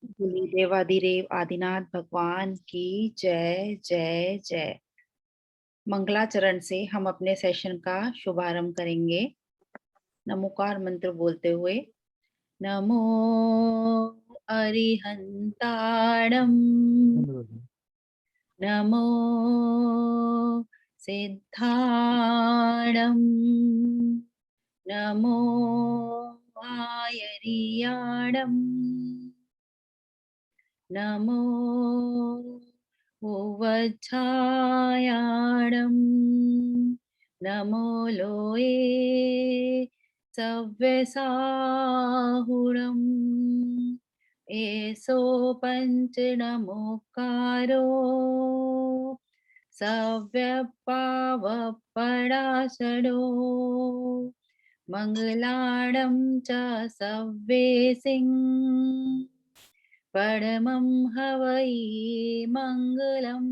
बोलिए देवाधिदेव आदिनाथ भगवान की जय जय जय। मंगलाचरण से हम अपने सेशन का शुभारंभ करेंगे नमोकार मंत्र बोलते हुए। नमो अरिहंताणम, नमो सिद्धाणम, नमो आयरियाणम, नमो उवच्छायाणं, नमो लोये सव्यसाहुणम्, एषो पञ्चनमोक्कारो सव्यपावपराशरो, मङ्गलाणं च सव्येसिं, परमं हवै मंगलम।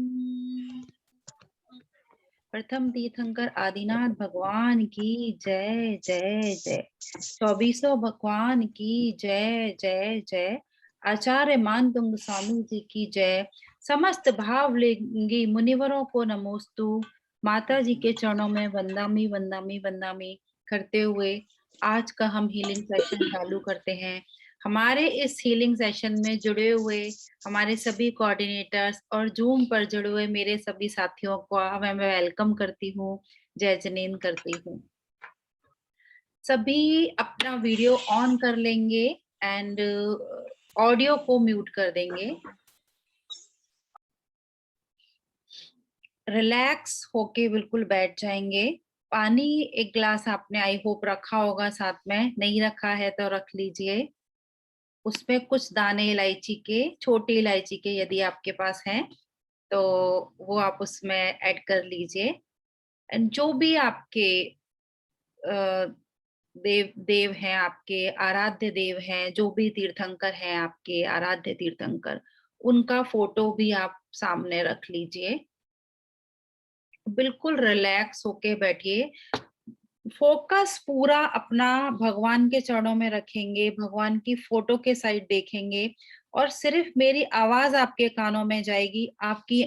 प्रथम तीर्थंकर आदिनाथ भगवान की जय जय जय। 2400 भगवान की जय जय जय। आचार्य मानतुंग स्वामी जी की जय। समस्त भावलिंगी मुनिवरों को नमोस्तु। माता जी के चरणों में वंदामी वंदामी वंदामी करते हुए आज का हम हीलिंग सेशन चालू करते हैं। हमारे इस हीलिंग सेशन में जुड़े हुए हमारे सभी कोऑर्डिनेटर्स और जूम पर जुड़े हुए मेरे सभी साथियों को मैं वेलकम करती हूँ, जय जनेन करती हूँ। सभी अपना वीडियो ऑन कर लेंगे एंड ऑडियो को म्यूट कर देंगे। रिलैक्स होके बिल्कुल बैठ जाएंगे। पानी एक ग्लास आपने आई होप रखा होगा साथ में, नहीं रखा है तो रख लीजिए। उसमें कुछ दाने इलायची के, छोटी इलायची के यदि आपके पास हैं तो वो आप उसमें ऐड कर लीजिए। एंड जो भी आपके देव देव हैं, आपके आराध्य देव हैं, जो भी तीर्थंकर हैं आपके आराध्य तीर्थंकर, उनका फोटो भी आप सामने रख लीजिए। बिल्कुल रिलैक्स होके बैठिए। फोकस पूरा अपना भगवान के चरणों में रखेंगे, भगवान की फोटो के साइड देखेंगे और सिर्फ मेरी आवाज आपके कानों में जाएगी। आपकी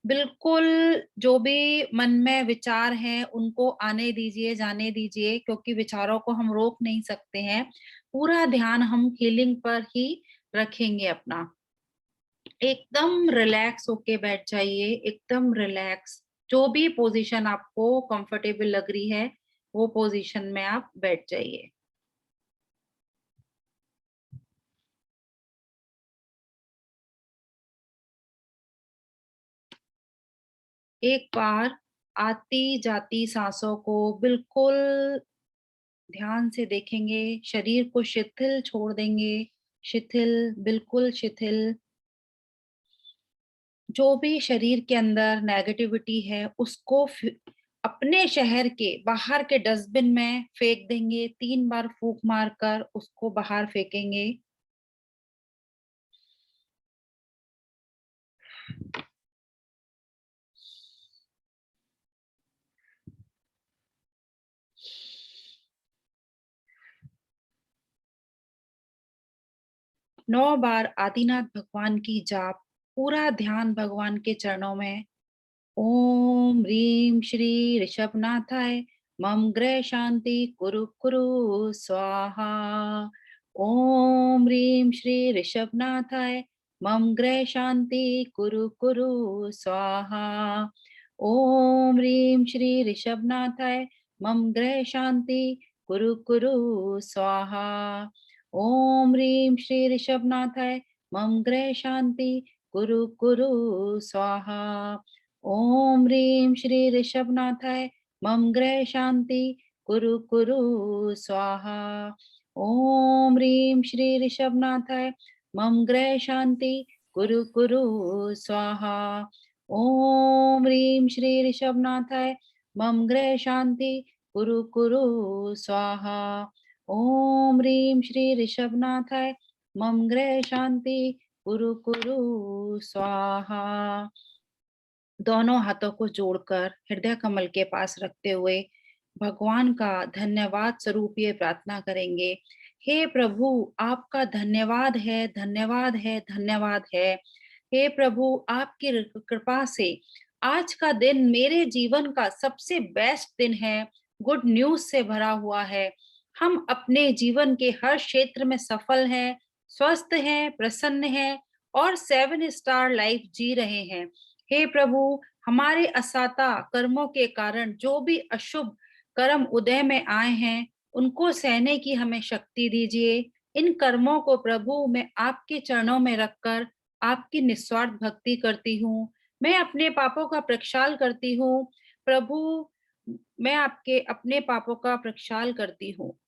बिल्कुल जो भी मन में विचार हैं उनको आने दीजिए, जाने दीजिए, क्योंकि विचारों को हम रोक नहीं सकते हैं। पूरा ध्यान हम हीलिंग पर ही रखेंगे अपना। एकदम रिलैक्स होके बैठ जाइए, एकदम रिलैक्स। जो भी पोजीशन आपको कंफर्टेबल लग रही है वो पोजीशन में आप बैठ जाइए। एक बार आती जाती सांसों को बिल्कुल ध्यान से देखेंगे, शरीर को शिथिल छोड़ देंगे, शिथिल, बिल्कुल शिथिल। जो भी शरीर के अंदर नेगेटिविटी है उसको अपने शहर के बाहर के डस्टबिन में फेंक देंगे। 3 बार फूंक मारकर उसको बाहर फेंकेंगे। नौ बार आदिनाथ भगवान की जाप, पूरा ध्यान भगवान के चरणों में। ओम ह्रीं श्री ऋषभनाथाय मम ग्रह शांति कुरु कुरु स्वाहा। ओम ह्रीं श्री ऋषभनाथाय मम ग्रह शांति कुरु कुरु स्वाहा। ओम ह्रीं श्री ऋषभनाथाय मम ग्रह शांति कुरु कुरु स्वाहा। ओम ह्रीं श्री ऋषभनाथाय मम ग्रह शांति कुरु कुरु स्वाहा। ओम ह्रीं श्री ऋषभनाथाय मम ग्रह शांति कुरु कुरु स्वाहा। ओम ह्रीं श्री ऋषभनाथाय मम ग्रह शांति कुरु कुरु स्वाहा। ओम ह्रीं श्री ऋषभनाथाय मम ग्रह शांति कुरु कुरु स्वाहा। ओम ह्रीं श्री ऋषभनाथाय मम ग्रह शांति कुरु कुरु स्वाहा। दोनों हाथों को जोड़कर हृदय कमल के पास रखते हुए भगवान का धन्यवाद स्वरूप ये प्रार्थना करेंगे हे प्रभु, आपका धन्यवाद है, धन्यवाद है, धन्यवाद है। हे प्रभु, आपकी कृपा से आज का दिन मेरे जीवन का सबसे बेस्ट दिन है, गुड न्यूज़ से भरा हुआ है। हम अपने जीवन के हर क्षेत्र में सफल हैं, स्वस्थ हैं, प्रसन्न हैं और 7 स्टार लाइफ जी रहे हैं। हे प्रभु, हमारे असाता कर्मों के कारण जो भी अशुभ कर्म उदय में आए हैं, उनको सहने की हमें शक्ति दीजिए। इन कर्मों को प्रभु मैं आपके चरणों में रखकर आपकी निस्वार्थ भक्ति करती हूँ। मैं अपने पापों का प्रक्षाल करती हूँ। प्रभु, मैं आपके अपने पापों का प्रक्षाल करती हूँ।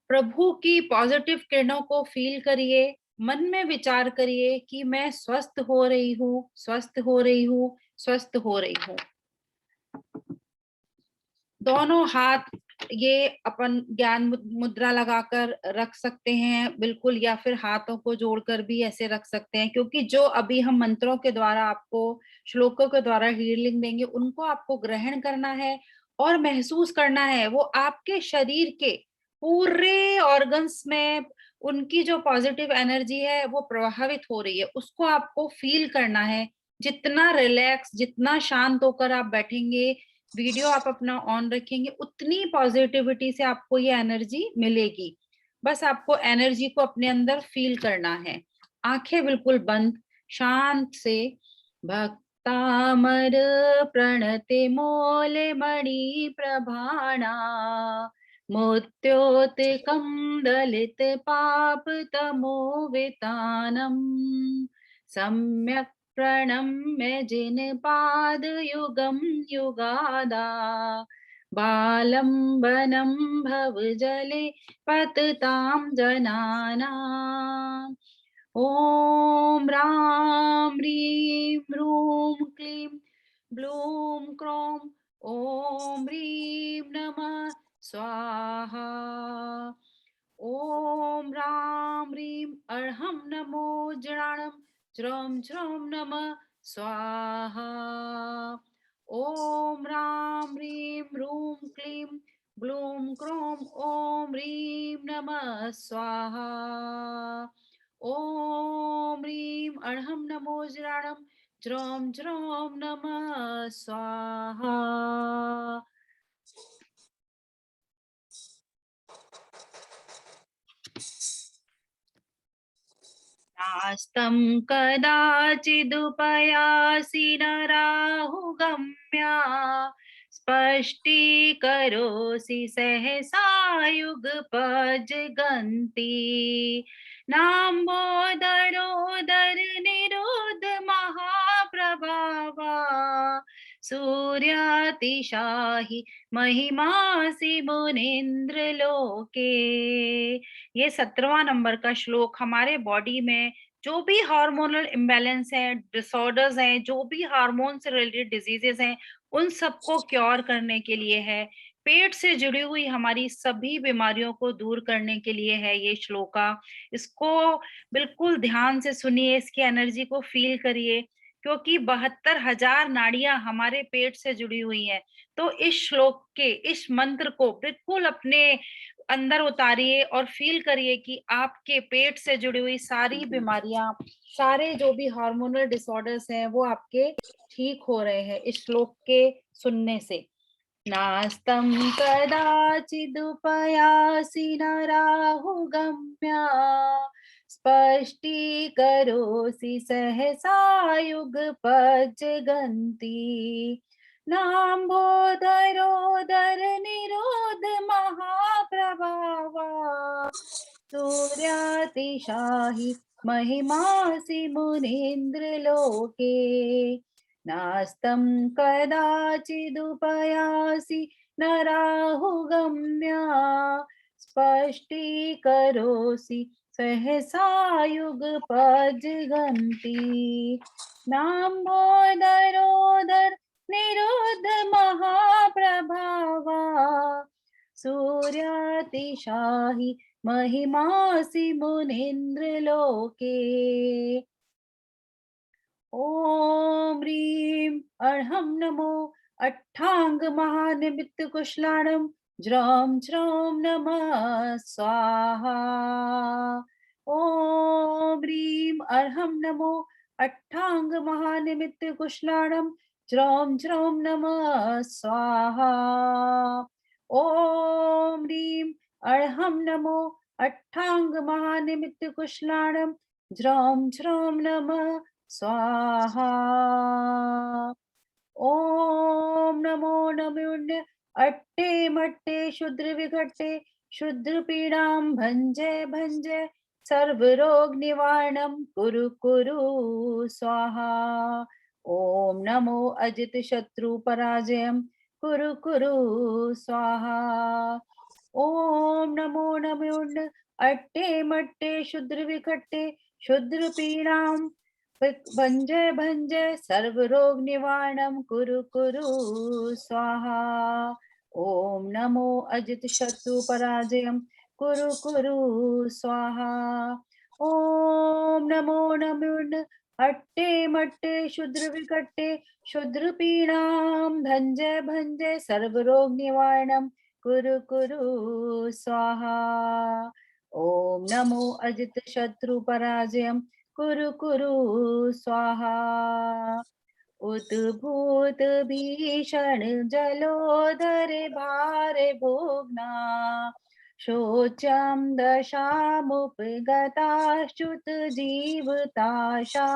प्रभु की पॉजिटिव किरणों को फील करिए, मन में विचार करिए कि मैं स्वस्थ हो रही हूँ, स्वस्थ हो रही हूँ, स्वस्थ हो रही हूँ। दोनों हाथ ये अपन ज्ञान मुद्रा लगाकर रख सकते हैं बिल्कुल, या फिर हाथों को जोड़कर भी ऐसे रख सकते हैं, क्योंकि जो अभी हम मंत्रों के द्वारा आपको, श्लोकों के द्वारा हीलिंग देंगे, उनको आपको ग्रहण करना है और महसूस करना है। वो आपके शरीर के पूरे ऑर्गन्स में उनकी जो पॉजिटिव एनर्जी है वो प्रभावित हो रही है, उसको आपको फील करना है। जितना रिलैक्स, जितना शांत होकर आप बैठेंगे, वीडियो आप अपना ऑन रखेंगे, उतनी पॉजिटिविटी से आपको ये एनर्जी मिलेगी। बस आपको एनर्जी को अपने अंदर फील करना है। आंखें बिल्कुल बंद, शांत से। भक्तामर प्रणति मोल मणि प्रभाणा, मोत्योत्कम दलित पाप तमो वितानम, सम्यक प्रणम्य जिन पाद युगम युगादा, बालंबनम भव जले पतताम जनानाम्। ओम राम ह्रीं ह्रूं क्लीं ब्लूं क्रों ओम ह्रीं नमः स्वाहा। ओम राम ह्रीं अर्हं नमो जृणाणं ज्रौं ज्रौं नमः स्वाहा। ओम राम ह्रीं ह्रूं क्लीं ब्लूं क्रों ओम ह्रीं नमः स्वाहा। ओम ह्रीं अर्हं नमो जृणाणं ज्रौं ज्रौं नमः स्वाहा। नास्तं कदाचिदुपयासि न राहुगम्या, स्पष्टीकरोसि सहसा युगपज्जगन्ति। नाम्बोदरोदर निरोध महाप्रभावा, सूर्यातिशाहि महिमासि मुनीन्द्र लोके। ये 17वां नंबर का श्लोक हमारे बॉडी में जो भी हार्मोनल इम्बैलेंस है, डिसऑर्डर्स हैं, जो भी हार्मोन से रिलेटेड डिजीजेस हैं, उन सबको क्योर करने के लिए है। पेट से जुड़ी हुई हमारी सभी बीमारियों को दूर करने के लिए है ये श्लोका। इसको बिल्कुल ध्यान से सुनिए, इसकी एनर्जी को फील करिए, क्योंकि 72,000 नाड़ियां हमारे पेट से जुड़ी हुई हैं। तो इस श्लोक के, इस मंत्र को बिल्कुल अपने अंदर उतारिए और फील करिए कि आपके पेट से जुड़ी हुई सारी बीमारियां, सारे जो भी हार्मोनल डिसऑर्डर्स हैं, वो आपके ठीक हो रहे हैं इस श्लोक के सुनने से। नास्तं कदाचिदुपयासि न राहुगम्या, स्पष्टीकरोसि सहसा युगपज्जगन्ति। नाम्भोदरोदर निरोध महाप्रभावा, सूर्यातिशाहि महिमासि मुनीन्द्र लोके। नास्तं कदाचिदुपयासि न राहुगम्या, स्पष्टीकरोसि सहसा युगपज्जगन्ति। नाम्भोदरोदर निरोध महाप्रभावा, सूर्यातिशाहि महिमासि मुनीन्द्र लोके। ओम ह्रीं अर्हं नमो अट्टांग महानिमित्त कुशलाणं ज्रौं ज्रौं नमः स्वाहा। ॐ ह्रीं अर्हं नमो अट्टांग महानिमित्त कुशलाणं ज्रौं ज्रौं नमः स्वाहा। ॐ ह्रीं अर्हं नमो अट्टांग महानिमित्त कुशलाणं ज्रौं ज्रौं नमः स्वाहा। ओम नमो नमोन्य अट्टे मट्टे शुद्र विघट्टे शुद्र पीड़ाम भंजे भंजे सर्व रोग निवारणम कुरु कुरु स्वाहा। ओम नमो अजित शत्रु पराजयम कुरु कुरु स्वाहा। ओम नमो नमोन्य अट्टे मट्टे शुद्र विघट्टे शुद्र पीड़ाम भंजय भंजय सर्व रोग निवारणम कुरु कुरु स्वाहा। ओम नमो अजित शत्रु पराजयम कुरु कुरु स्वाहा। ओम नमो नमो अट्टे मट्टे शुद्र विकट्टे शुद्र पीड़ाम भंजय भंजय सर्व रोग निवारणम कुरु कुरु स्वाहा। ओम नमो अजित शत्रु पराजयम कुरु कुरु स्वाहा। उद्भूत भीषण जलोदर भारे भोगना शोचम दशामुपगताच्युत जीवताशा।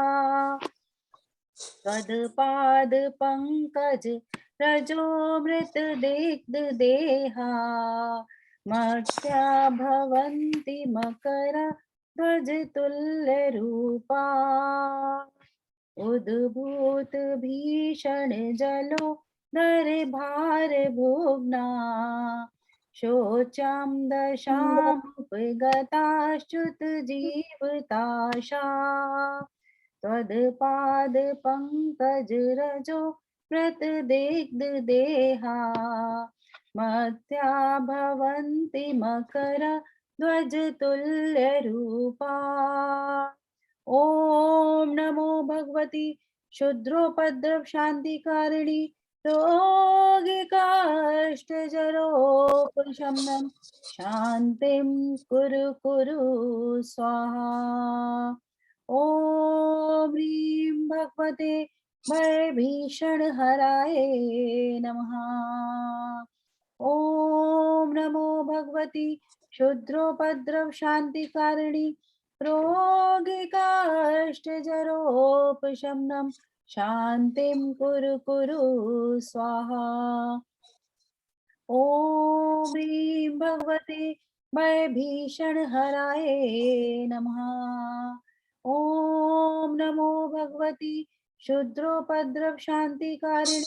पद पंकज रजो मृत दिग्ध देहा मर्त्या भवन्ति मकर ध्वज तुल्य रूपा। उद्भूत भीषण जलो नर भार भोगना शोचाम दशामुपगताच्युत जीवताशा। त्वदपाद पंकज रजो मृत दिग्ध देहा मत्या भवन्ति मकर ध्वज तुल्य रूपा। ओम नमो भगवती शुद्रोपद्रव शांतिकारिणी रोगिकाष्टजरोपशमनं शांतिं कुरु कुरु स्वाहा। ओम ह्रीं भगवते भयभीषण हराय नमः। ओम नमो भगवती शुद्रोपद्रव शांतिकारिणी रोगिकाष्टजरोपशमनं शांतिं कुरु कुरु स्वाहा। ओम ह्रीं भगवते भयभीषण हराय नमः। ओम नमो भगवती शुद्रोपद्रव शांतिकारिणी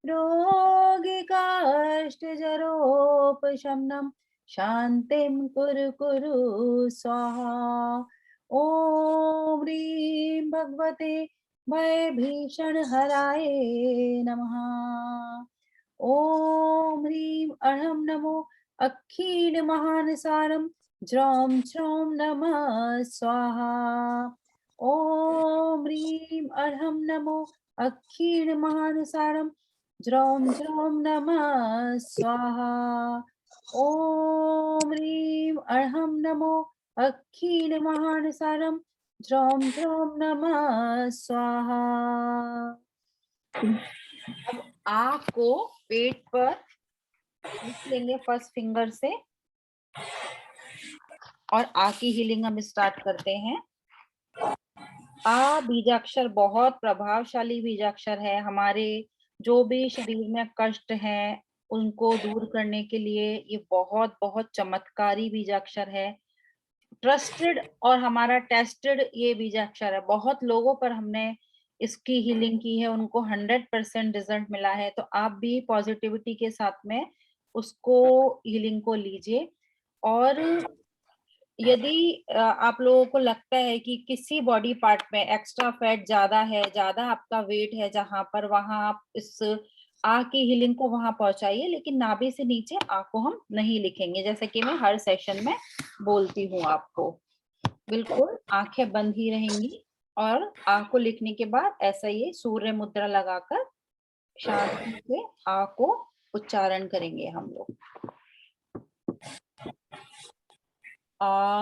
रोगिकाष्टजरोपशमनं शांतिं कुरु कुरु स्वाहा। ओम ह्रीं भगवते भयभीषण हराय नमः। ओम ह्रीं अर्हं नमो अखिल महानसारं ज्रौं ज्रौं नमः स्वाहा। ओम ह्रीं अर्हं नमो अखिल महानसारं ज्रौं ज्रौं नमः स्वाहा। ओम ह्रीं अर्हं नमो अखिल महानसारं ज्रौं ज्रौं नमः स्वाहा। अब आ को पेट पर लिख लेंगे फर्स्ट फिंगर से और आ की हीलिंग हम स्टार्ट करते हैं। आ बीजाक्षर बहुत प्रभावशाली बीजाक्षर है। हमारे जो भी शरीर में कष्ट है उनको दूर करने के लिए ये बहुत बहुत चमत्कारी बीजाक्षर है। ट्रस्टेड और हमारा टेस्टेड ये बीजाक्षर है। बहुत लोगों पर हमने इसकी हीलिंग की है, उनको 100% रिजल्ट मिला है। तो आप भी पॉजिटिविटी के साथ में उसको हीलिंग को लीजिए। और यदि आप लोगों को लगता है कि किसी बॉडी पार्ट में एक्स्ट्रा फैट ज्यादा है, ज्यादा आपका वेट है जहां पर, वहां आप इस आ की हीलिंग को वहां पहुंचाइए, लेकिन नाभि से नीचे आ को हम नहीं लिखेंगे, जैसे कि मैं हर सेशन में बोलती हूँ आपको। बिल्कुल आंखें बंद ही रहेंगी और आ को लिखने के बाद ऐसा ये सूर्य मुद्रा लगाकर शांति से आ को उच्चारण करेंगे हम लोग। आ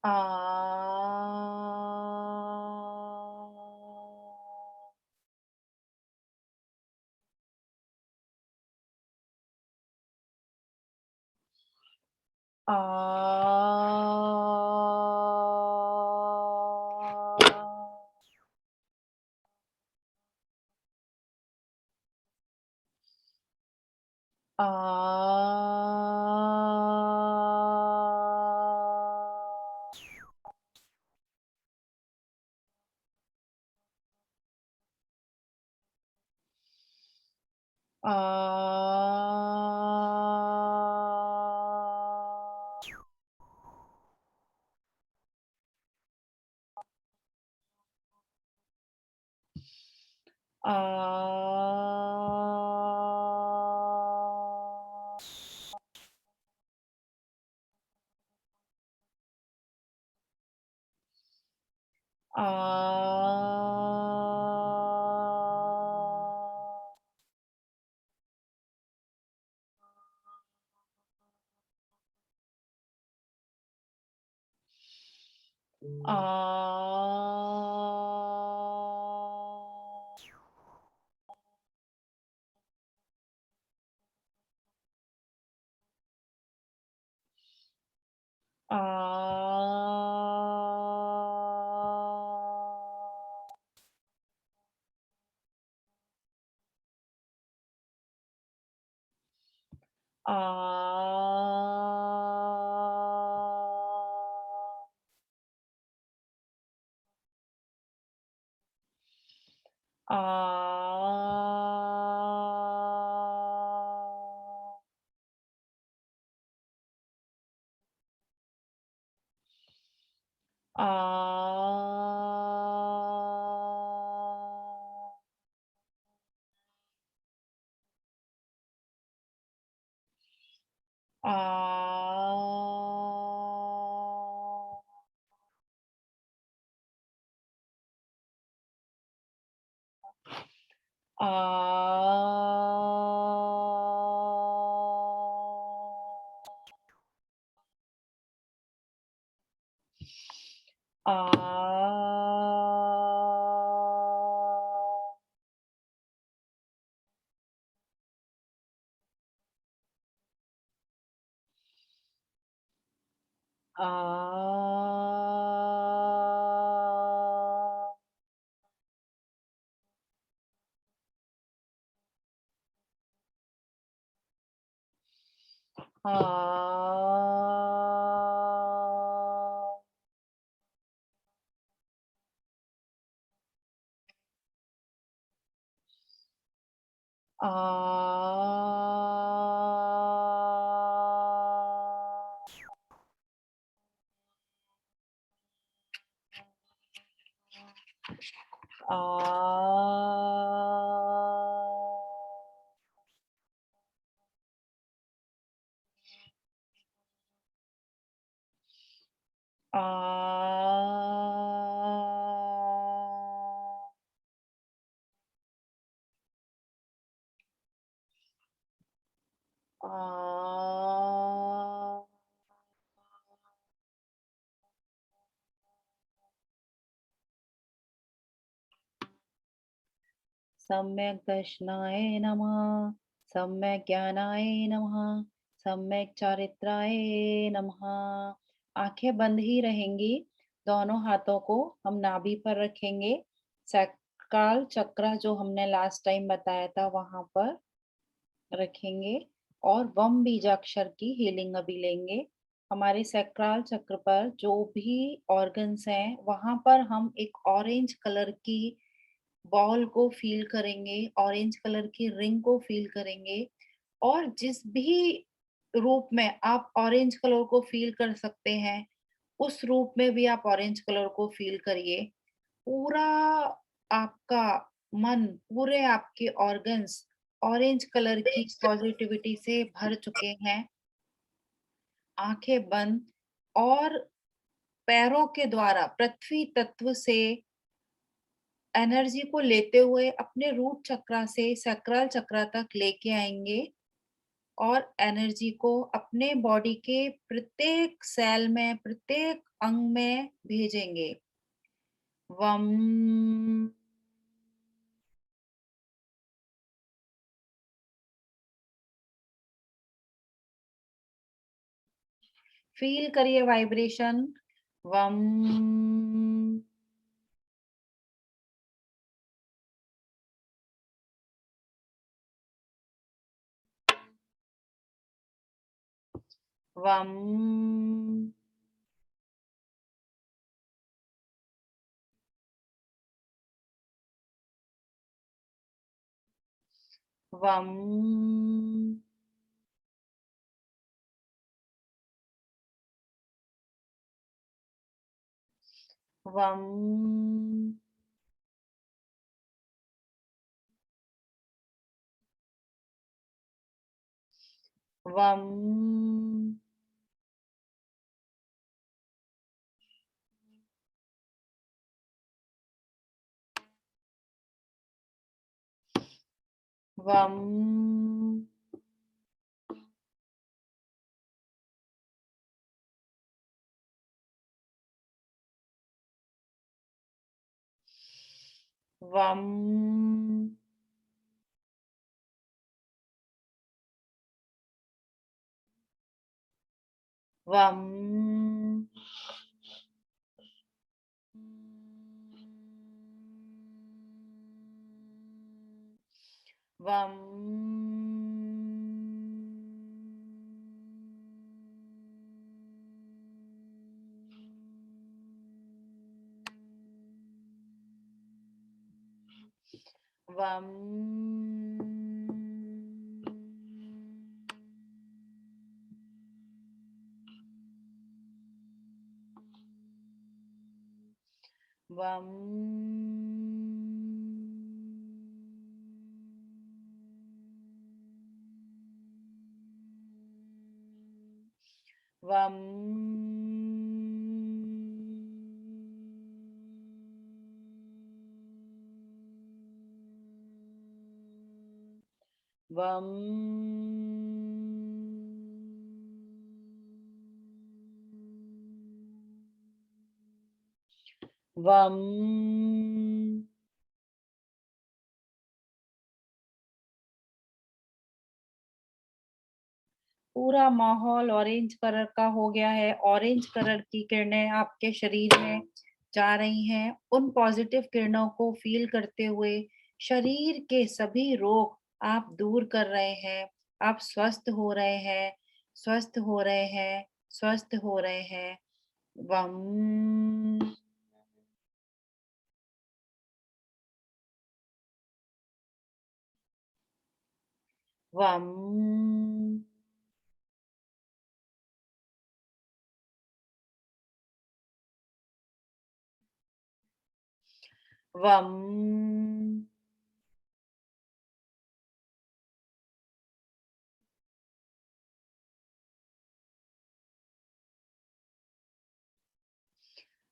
आ आ आ सम्यक् दर्शनाय नमः, सम्यक् ज्ञानाय नमः, सम्यक् चारित्राय नमः। आंखें बंद ही रहेंगी। दोनों हाथों को हम नाभि पर रखेंगे। सैक्रल चक्र जो हमने लास्ट टाइम बताया था वहां पर रखेंगे और वम बीजाक्षर की हीलिंग अभी लेंगे। हमारे सैक्रल चक्र पर जो भी ऑर्गन्स हैं वहां पर हम एक ऑरेंज कलर की बॉल को फील करेंगे, ऑरेंज कलर की रिंग को फील करेंगे और जिस भी रूप में आप ऑरेंज कलर को फील कर सकते हैं, उस रूप में भी आप ऑरेंज कलर को फील करिए। पूरा आपका मन, पूरे आपके ऑर्गन्स ऑरेंज कलर की पॉजिटिविटी से भर चुके हैं। आंखें बंद और पैरों के द्वारा पृथ्वी तत्व से एनर्जी को लेते हुए अपने रूट चक्रा से सैक्रल चक्रा तक लेके आएँगे और एनर्जी को अपने बॉडी के प्रत्येक सेल में, प्रत्येक अंग में भेजेंगे। वम। फील करिए वाइब्रेशन। वम। वम। वम। वम। वम। वम। वम। वम। वम। वम। वम। वम। वम। वम। पूरा माहौल ऑरेंज कलर का हो गया है। ऑरेंज कलर की किरणें आपके शरीर में जा रही हैं। उन पॉजिटिव किरणों को फील करते हुए शरीर के सभी रोग आप दूर कर रहे हैं। आप स्वस्थ हो रहे हैं, स्वस्थ हो रहे हैं, स्वस्थ हो रहे हैं। वम। वम। वम।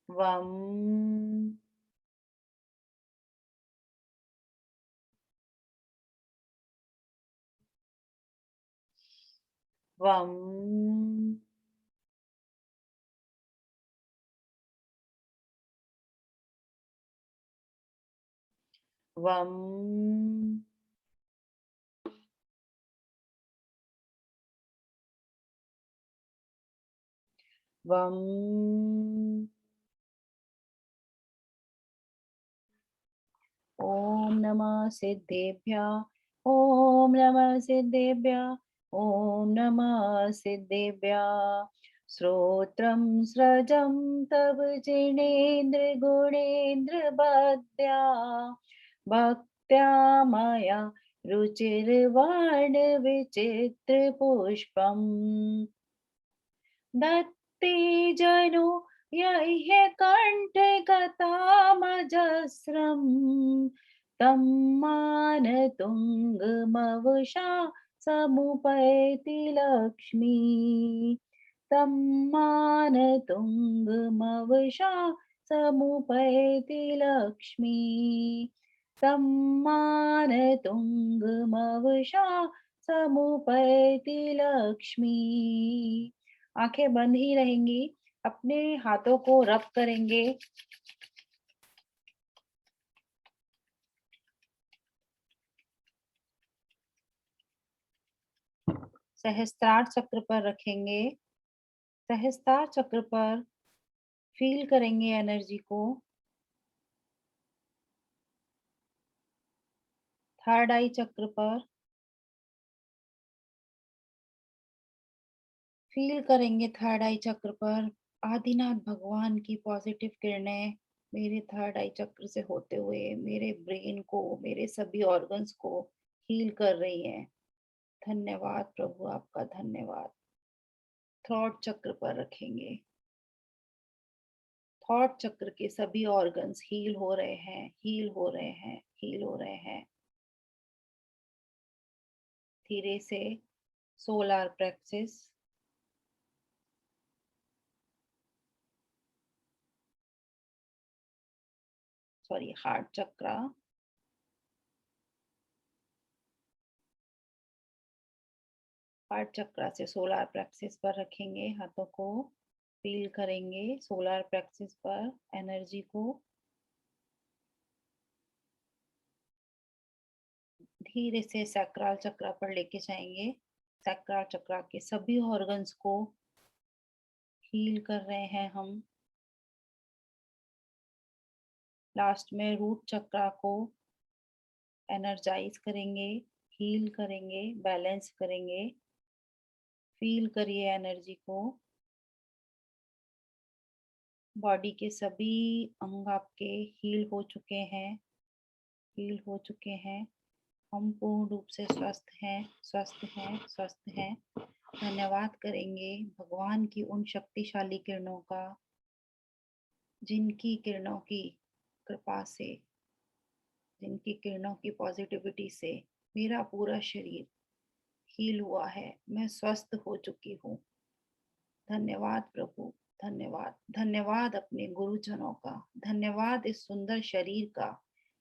वम। वम। वम। वम। ओम नमः सिद्धेभ्यः। ओम नमः सिद्धेभ्यः। ओम नमः सिद्धेभ्यः। श्रोत्रं स्रजं तव जिनेन्द्र गुणेन्द्र बद्या भक्त्या मया रुचिर्वर्ण विचित्र पुष्पम् दत्ते जनो यह्य कण्ठगतामजस्रम् तं मानतुङ्गमवशा समुपैति लक्ष्मी। तं मानतुङ्गमवशा समुपैति लक्ष्मी। तं मानतुङ्गमवशा समुपैति लक्ष्मी। आंखें बंद ही रहेंगी। अपने हाथों को रब करेंगे। सहस्त्रार चक्र पर रखेंगे। सहस्त्रार चक्र पर फील करेंगे एनर्जी को। थर्ड आई चक्र पर फील करेंगे। थर्ड आई चक्र पर आदिनाथ भगवान की पॉजिटिव किरणें मेरे थर्ड आई चक्र से होते हुए मेरे ब्रेन को, मेरे सभी ऑर्गन्स को हील कर रही हैं। धन्यवाद प्रभु, आपका धन्यवाद। थॉट चक्र पर रखेंगे। थॉट चक्र के सभी ऑर्गन्स हील हो रहे हैं, हील हो रहे हैं, हील हो रहे हैं। धीरे से सोलर प्लेक्सस, सॉरी, हार्ट चक्र, हार्ट चक्र से सोलर प्लेक्सस पर रखेंगे हाथों को। फील करेंगे सोलर प्लेक्सस पर एनर्जी को। धीरे से सैक्रल चक्र पर लेके जाएंगे। सैक्रल चक्र के सभी ऑर्गन्स को हील कर रहे हैं हम। लास्ट में रूट चक्र को एनर्जाइज करेंगे, हील करेंगे, बैलेंस करेंगे। फील करिए एनर्जी को। बॉडी के सभी अंग आपके हील हो चुके हैं, हील हो चुके हैं। हम पूर्ण रूप से स्वस्थ हैं, स्वस्थ हैं, स्वस्थ हैं। धन्यवाद करेंगे भगवान की उन शक्तिशाली किरणों का, जिनकी किरणों की कृपा से, जिनकी किरणों की पॉजिटिविटी से मेरा पूरा शरीर हील हुआ है। मैं स्वस्थ हो चुकी हूँ। धन्यवाद प्रभु, धन्यवाद। धन्यवाद अपने गुरुजनों का, धन्यवाद इस सुंदर शरीर का,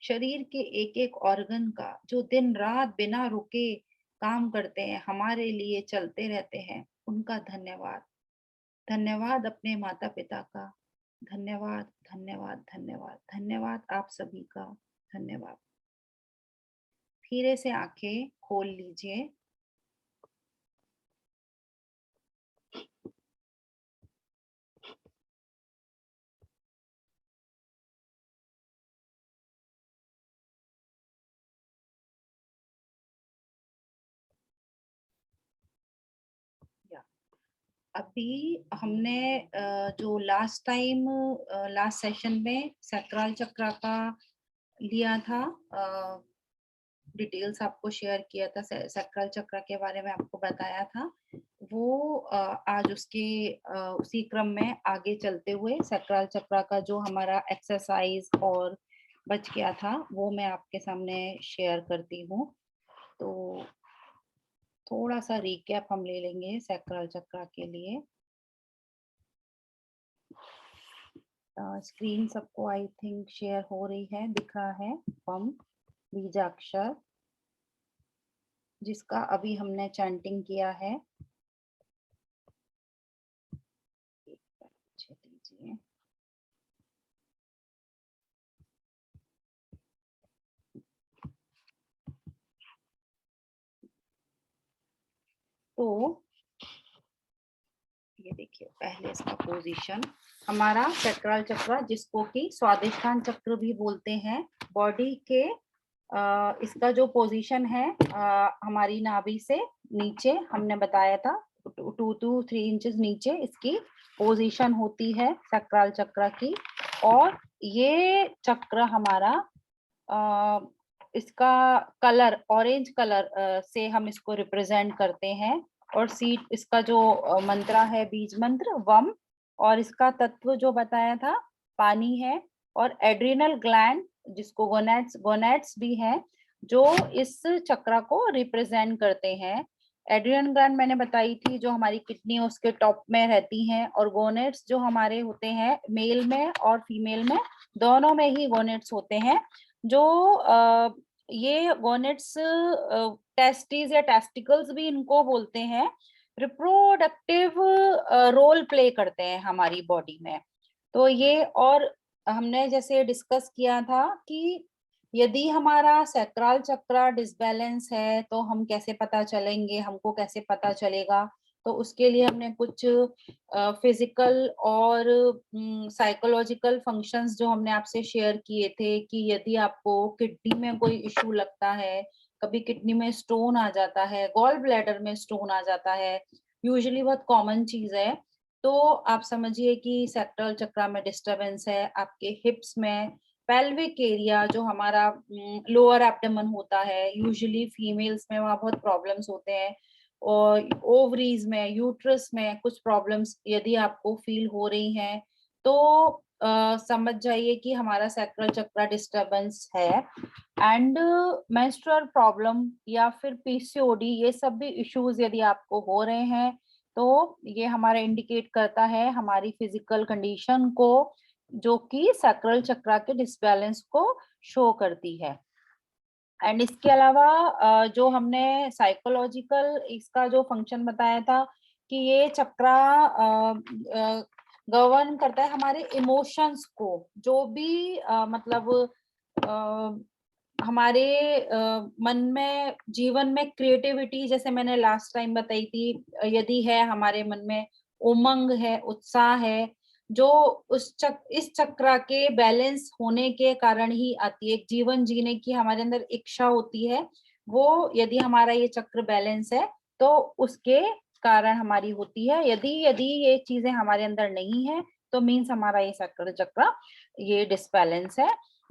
शरीर के एक एक ऑर्गन का, जो दिन रात बिना रुके काम करते हैं, हमारे लिए चलते रहते हैं। उनका धन्यवाद। धन्यवाद अपने माता पिता का। धन्यवाद, धन्यवाद, धन्यवाद, धन्यवाद आप सभी का। धन्यवाद। धीरे से आंखें खोल लीजिए। अभी हमने जो लास्ट टाइम लास्ट सेशन में सैक्रल चक्र का लिया था, डिटेल्स आपको शेयर किया था, सैक्रल चक्र के बारे में आपको बताया था। वो आज उसके उसी क्रम में आगे चलते हुए सैक्रल चक्र का जो हमारा एक्सरसाइज और बच गया था वो मैं आपके सामने शेयर करती हूँ। तो थोड़ा सा रिकैप हम ले लेंगे सैक्रल चक्र के लिए। स्क्रीन सबको आई थिंक शेयर हो रही है, दिख रहा है। पम बीजाक्षर, जिसका अभी हमने चैंटिंग किया है। दीजिए। तो ये देखिए, पहले इसका पोजीशन, हमारा सैक्रल चक्र, जिसको कि स्वादिष्ठान चक्र भी बोलते हैं, बॉडी के इसका जो पोजीशन है हमारी नाभि से नीचे, हमने बताया था 2 to 3 इंचेस नीचे इसकी पोजीशन होती है सैक्रल चक्र की। और ये चक्र हमारा इसका कलर ऑरेंज कलर से हम इसको रिप्रेजेंट करते हैं। और सीड, इसका जो मंत्रा है, बीज मंत्र वम, और इसका तत्व जो बताया था पानी है। और एड्रिनल ग्लैंड, जिसको गोनेट्स गोनेट्स भी है, जो इस चक्र को रिप्रेजेंट करते हैं। एड्रिनल ग्लैंड मैंने बताई थी, जो हमारी किडनी उसके टॉप में रहती हैं। और गोनेट्स जो हमारे होते हैं, मेल में और फीमेल में दोनों में ही गोनेट्स होते हैं। जो ये गोनेट्स, टेस्टिस या टेस्टिकल्स भी इनको बोलते हैं, रिप्रोडक्टिव रोल प्ले करते हैं हमारी बॉडी में। तो ये, और हमने जैसे डिस्कस किया था कि यदि हमारा सैक्रल चक्र डिसबैलेंस है तो हम कैसे पता चलेंगे, हमको कैसे पता चलेगा। तो उसके लिए हमने कुछ फिजिकल और साइकोलॉजिकल फंक्शंस जो हमने आपसे शेयर किए थे, कि यदि आपको किडनी में कोई इशू लगता है, कभी किडनी में स्टोन आ जाता है, गॉल ब्लैडर में स्टोन आ जाता है, यूजुअली बहुत कॉमन चीज है, तो आप समझिए कि सैक्रल चक्र में डिस्टरबेंस है। आपके हिप्स में, पेल्विक एरिया जो हमारा लोअर एब्डोमेन होता है, यूजुअली फीमेल्स में वहाँ बहुत प्रॉब्लम्स होते हैं, और ओवरीज में, यूट्रस में कुछ प्रॉब्लम्स यदि आपको फील हो रही हैं, तो समझ जाइए कि हमारा सैक्रल चक्र डिस्टरबेंस है। एंड मेंस्ट्रुअल प्रॉब्लम या फिर पीसीओडी, ये सब भी इश्यूज यदि आपको हो रहे हैं, तो ये हमारा इंडिकेट करता है हमारी फिजिकल कंडीशन को, जो कि सैक्रल चक्र के डिसबैलेंस को शो करती है। एंड इसके अलावा जो हमने साइकोलॉजिकल इसका जो फंक्शन बताया था, कि ये चक्रा गवर्न करता है हमारे इमोशंस को, जो भी मतलब हमारे मन में, जीवन में क्रिएटिविटी, जैसे मैंने लास्ट टाइम बताई थी, यदि है हमारे मन में उमंग है, उत्साह है, जो इस चक्र के बैलेंस होने के कारण ही आती है। एक जीवन जीने की हमारे अंदर इच्छा होती है, वो यदि हमारा ये चक्र बैलेंस है तो उसके कारण हमारी होती है। यदि यदि ये चीजें हमारे अंदर नहीं है, तो मीन्स हमारा ये सैक्रल चक्र ये डिसबैलेंस है।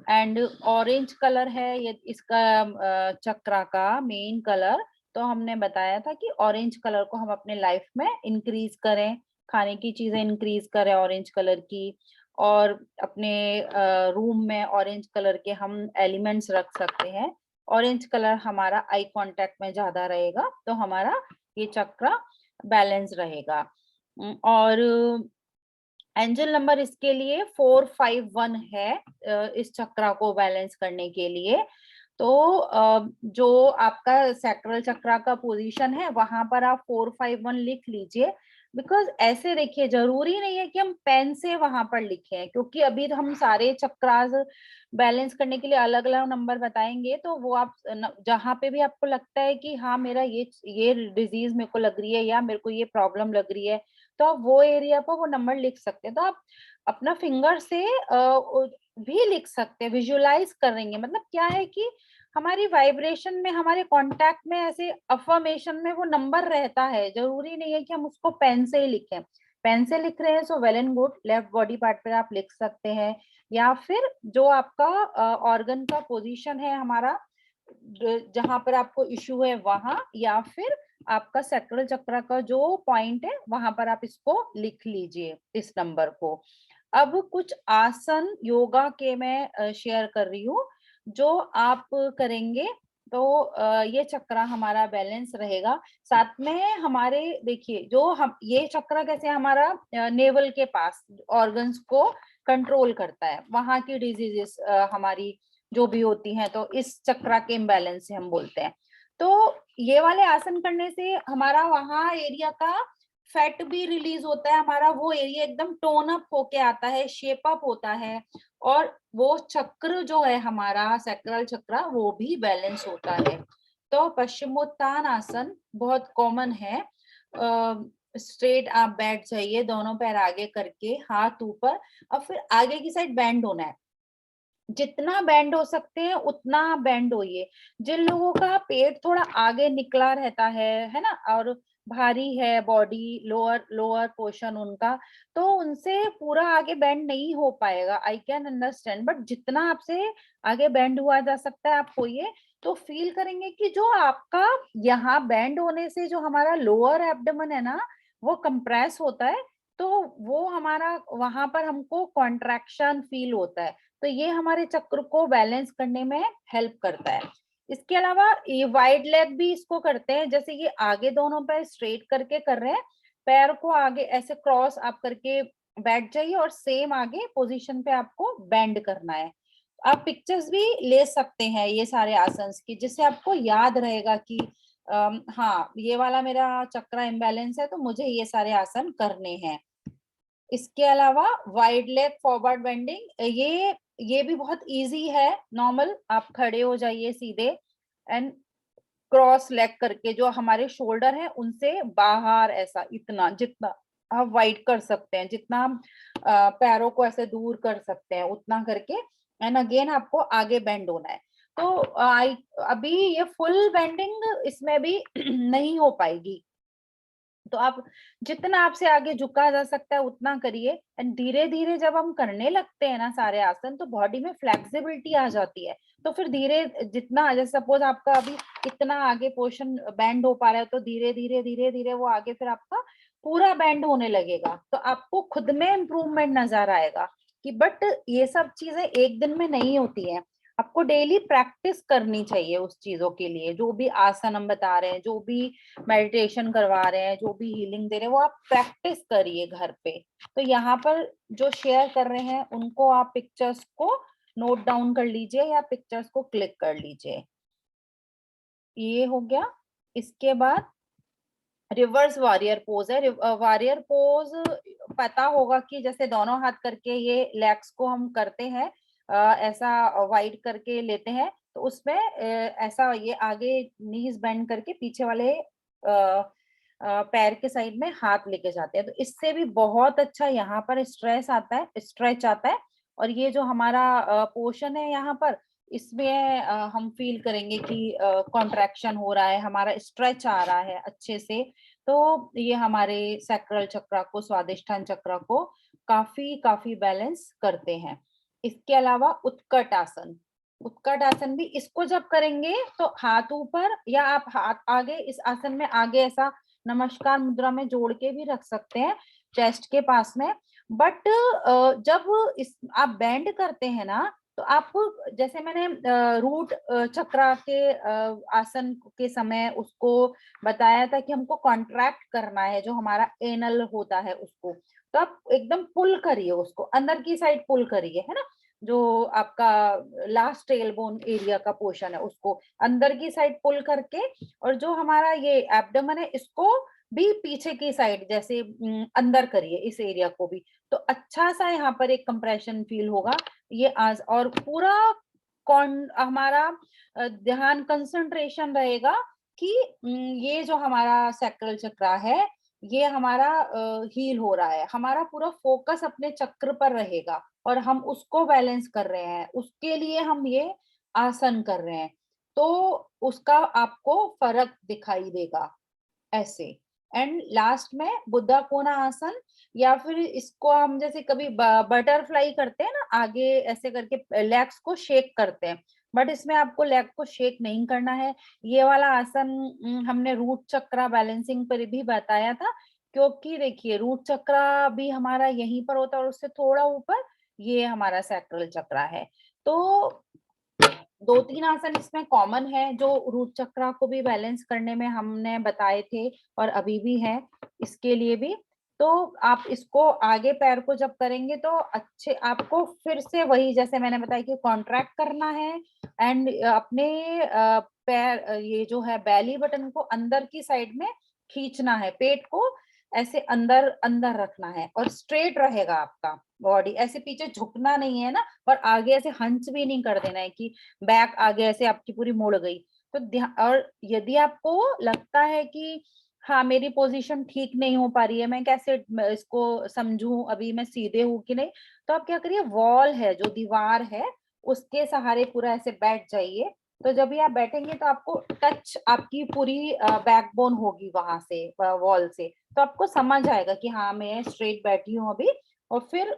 एंड ऑरेंज कलर है ये इसका चक्र का मेन कलर। तो हमने बताया था कि ऑरेंज कलर को हम अपने लाइफ में इंक्रीज करें, खाने की चीजें इंक्रीज करें ऑरेंज कलर की, और अपने रूम में ऑरेंज कलर के हम एलिमेंट्स रख सकते हैं। ऑरेंज कलर हमारा आई कांटेक्ट में ज्यादा रहेगा, तो हमारा ये चक्र बैलेंस रहेगा। और एंजल नंबर इसके लिए 451 है, इस चक्र को बैलेंस करने के लिए। तो जो आपका सैक्रल चक्र का पोजीशन है, वहां पर आप 451 लिख लीजिए। बिकॉज ऐसे देखिए, जरूरी नहीं है कि हम पेन से वहां पर लिखें, क्योंकि अभी तो हम सारे चक्रास बैलेंस करने के लिए अलग अलग नंबर बताएंगे। तो वो आप जहां पे भी आपको लगता है कि हाँ मेरा ये डिजीज मेरे को लग रही है, या मेरे को ये प्रॉब्लम लग रही है, तो आप वो एरिया पर वो नंबर लिख सकते हैं। तो आप अपना फिंगर से भी लिख सकते हैं, विजुअलाइज करेंगे। मतलब क्या है कि हमारी वाइब्रेशन में, हमारे कांटेक्ट में, ऐसे अफर्मेशन में वो नंबर रहता है। जरूरी नहीं है कि हम उसको पेन से ही लिखें। पेन से लिख रहे हैं so well and good, left body part पर आप लिख सकते हैं, या फिर जो आपका ऑर्गन का पोजीशन है हमारा, जहां पर आपको इश्यू है वहां, या फिर आपका सैक्रल चक्र का जो पॉइंट है वहां पर आप इसको लिख लीजिए, इस नंबर को। अब कुछ आसन योगा के मैं शेयर कर रही हूँ, जो आप करेंगे तो ये चक्र हमारा बैलेंस रहेगा। साथ में हमारे देखिए, जो हम ये चक्र कैसे हमारा नेवल के पास ऑर्गन्स को कंट्रोल करता है, वहां की डिजीजेस हमारी जो भी होती हैं, तो इस चक्र के इम्बैलेंस से हम बोलते हैं। तो ये वाले आसन करने से हमारा वहां एरिया का फैट भी रिलीज होता है, हमारा वो एरिया एकदम टोन अप होके आता है, शेप अप होता है, और वो चक्र जो है हमारा सैक्रल चक्र, वो भी बैलेंस होता है। तो पश्चिमोत्तान आसन बहुत कॉमन है। स्ट्रेट आप बैठ जाइए, दोनों पैर आगे करके, हाथ ऊपर, और फिर आगे की साइड बैंड होना है। जितना बैंड हो सकते हैं उतना बैंड होइए। जिन लोगों का पेट थोड़ा आगे निकला रहता है ना, और भारी है बॉडी, लोअर लोअर पोर्शन उनका, तो उनसे पूरा आगे बैंड नहीं हो पाएगा, आई कैन अंडरस्टैंड। बट जितना आपसे आगे बैंड हुआ जा सकता है आप होइए, तो फील करेंगे कि जो आपका यहाँ बैंड होने से जो हमारा लोअर एब्डोमेन है ना, वो कंप्रेस होता है, तो वो हमारा वहां पर हमको कॉन्ट्रैक्शन फील होता है। तो ये हमारे चक्र को बैलेंस करने में हेल्प करता है। इसके अलावा ये वाइड लेग भी इसको करते हैं, जैसे ये आगे दोनों पैर स्ट्रेट करके कर रहे हैं, पैर को आगे ऐसे क्रॉस आप करके बैठ जाइए, और सेम आगे पोजीशन पे आपको बेंड करना है। आप पिक्चर्स भी ले सकते हैं ये सारे आसन्स की, जिससे आपको याद रहेगा कि हाँ, ये वाला मेरा चक्रा इम्बैलेंस है तो मुझे ये सारे आसन करने हैं। इसके अलावा वाइड लेग फॉरवर्ड बेंडिंग, ये भी बहुत इजी है। नॉर्मल आप खड़े हो जाइए सीधे एंड क्रॉस लेग करके, जो हमारे शोल्डर है उनसे बाहर, ऐसा इतना जितना आप वाइड कर सकते हैं, जितना हम पैरों को ऐसे दूर कर सकते हैं उतना करके, एंड अगेन आपको आगे बेंड होना है। तो आई अभी ये फुल बेंडिंग इसमें भी नहीं हो पाएगी, तो आप जितना आपसे आगे झुका जा सकता है उतना करिए, एंड धीरे धीरे जब हम करने लगते हैं ना सारे आसन, तो बॉडी में फ्लेक्सिबिलिटी आ जाती है। तो फिर धीरे जितना, जैसे सपोज आपका अभी इतना आगे पोर्शन बैंड हो पा रहा है, तो धीरे धीरे धीरे धीरे वो आगे फिर आपका पूरा बैंड होने लगेगा, तो आपको खुद में इम्प्रूवमेंट नजर आएगा। कि बट ये सब चीजें एक दिन में नहीं होती है, आपको डेली प्रैक्टिस करनी चाहिए उस चीजों के लिए। जो भी आसन हम बता रहे हैं, जो भी मेडिटेशन करवा रहे हैं, जो भी हीलिंग दे रहे हैं, वो आप प्रैक्टिस करिए घर पे। तो यहाँ पर जो शेयर कर रहे हैं उनको आप पिक्चर्स को नोट डाउन कर लीजिए या पिक्चर्स को क्लिक कर लीजिए। ये हो गया। इसके बाद रिवर्स वॉरियर पोज है। वॉरियर पोज पता होगा कि जैसे दोनों हाथ करके ये लेग्स को हम करते हैं, ऐसा वाइड करके लेते हैं, तो उसमें ऐसा ये आगे नीज बेंड करके पीछे वाले पैर के साइड में हाथ लेके जाते हैं, तो इससे भी बहुत अच्छा यहाँ पर स्ट्रेच आता है। और ये जो हमारा पोर्शन है यहाँ पर, इसमें हम फील करेंगे कि कॉन्ट्रैक्शन हो रहा है, हमारा स्ट्रेच आ रहा है अच्छे से। तो ये हमारे सैक्रल चक्रा को, स्वादिष्ठान चक्रा को काफी काफी बैलेंस करते हैं। इसके अलावा उत्कट आसन, उत्कट आसन भी इसको जब करेंगे तो हाथ ऊपर, या आप हाथ आगे, इस आसन में आगे ऐसा नमस्कार मुद्रा में जोड़ के भी रख सकते हैं चेस्ट के पास में। बट जब इस आप बेंड करते हैं ना, तो आप, जैसे मैंने रूट चक्रा के आसन के समय उसको बताया था कि हमको कॉन्ट्रैक्ट करना है, जो हमारा एनल होता है उसको, तो आप एकदम पुल करिए, उसको अंदर की साइड पुल करिए, है ना। जो आपका लास्ट टेलबोन एरिया का पोर्शन है उसको अंदर की साइड पुल करके, और जो हमारा ये एब्डोमेन है इसको भी पीछे की साइड जैसे अंदर करिए, इस एरिया को भी। तो अच्छा सा यहाँ पर एक कंप्रेशन फील होगा। ये आज और पूरा कौन हमारा ध्यान कंसंट्रेशन रहेगा कि ये जो हमारा सैक्रल चक्रा है, ये हमारा हील हो रहा है, हमारा पूरा फोकस अपने चक्र पर रहेगा और हम उसको बैलेंस कर रहे हैं, उसके लिए हम ये आसन कर रहे हैं। तो उसका आपको फर्क दिखाई देगा ऐसे। एंड लास्ट में बुद्धा कोना आसन, या फिर इसको हम जैसे कभी बटरफ्लाई करते हैं ना, आगे ऐसे करके लेग्स को शेक करते हैं, बट इसमें आपको लेग को शेक नहीं करना है। ये वाला आसन हमने रूट चक्रा बैलेंसिंग पर भी बताया था, क्योंकि देखिए रूट चक्रा भी हमारा यहीं पर होता है और उससे थोड़ा ऊपर ये हमारा सैक्रल चक्रा है। तो 2-3 आसन इसमें कॉमन है जो रूट चक्रा को भी बैलेंस करने में हमने बताए थे और अभी भी है इसके लिए भी। तो आप इसको आगे पैर को जब करेंगे तो अच्छे, आपको फिर से वही जैसे मैंने बताया कि कॉन्ट्रैक्ट करना है, एंड अपने पैर, ये जो है बेली बटन को अंदर की साइड में खींचना है, पेट को ऐसे अंदर अंदर रखना है, और स्ट्रेट रहेगा आपका बॉडी, ऐसे पीछे झुकना नहीं है ना, और आगे ऐसे हंच भी नहीं कर देना है कि बैक आगे ऐसे आपकी पूरी मुड़ गई। तो और यदि आपको लगता है कि हाँ मेरी पोजीशन ठीक नहीं हो पा रही है, मैं कैसे इसको समझूं, अभी मैं सीधे हूं कि नहीं, तो आप क्या करिए, वॉल है जो दीवार है उसके सहारे पूरा ऐसे बैठ जाइए। तो जब भी आप बैठेंगे तो आपको टच आपकी पूरी बैकबोन होगी वहां से, वॉल से, तो आपको समझ आएगा कि हाँ मैं स्ट्रेट बैठी हूँ अभी। और फिर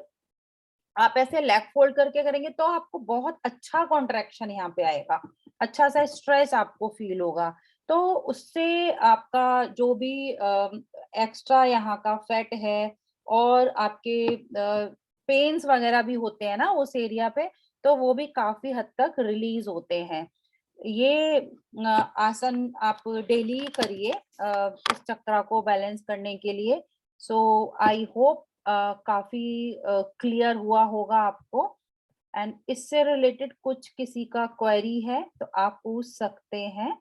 आप ऐसे लेग फोल्ड करके करेंगे तो आपको बहुत अच्छा कॉन्ट्रैक्शन यहाँ पे आएगा, अच्छा सा स्ट्रेच आपको फील होगा। तो उससे आपका जो भी एक्स्ट्रा यहाँ का फैट है, और आपके पेन्स वगैरह भी होते हैं ना उस एरिया पे, तो वो भी काफी हद तक रिलीज होते हैं। ये आसन आप डेली करिए इस चक्रा को बैलेंस करने के लिए। सो आई होप काफी क्लियर हुआ होगा आपको। एंड इससे रिलेटेड कुछ किसी का क्वेरी है तो आप पूछ सकते हैं।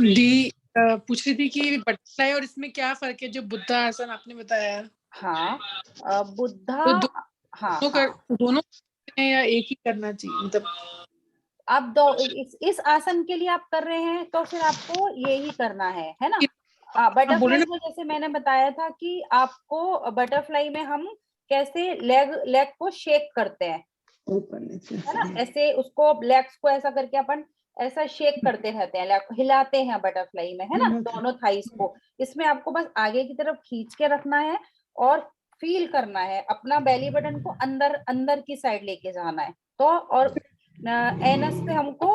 दी पूछ रही थी कि बटरफ्लाई और इसमें क्या फर्क है जो बुद्धा आसन आपने बताया? हाँ, बुद्धा, तो हाँ हाँ, दोनों हैं या एक ही करना चाहिए, मतलब आप दो इस आसन के लिए आप कर रहे हैं तो फिर आपको यही करना है ना। आप बोले बटरफ्लाई ना में जैसे मैंने बताया था कि आपको बटरफ्लाई में हम कैसे लेग लेग को शेक करते हैं, है ना, ऐसे उसको लेग्स को ऐसा करके अपन ऐसा शेक करते रहते हैं, लेग हिलाते हैं बटरफ्लाई में, है ना, दोनों थाइस को। इसमें आपको बस आगे की तरफ खींच के रखना है और फील करना है, अपना बेली बटन को अंदर अंदर की साइड लेके जाना है, तो और एनस पे हमको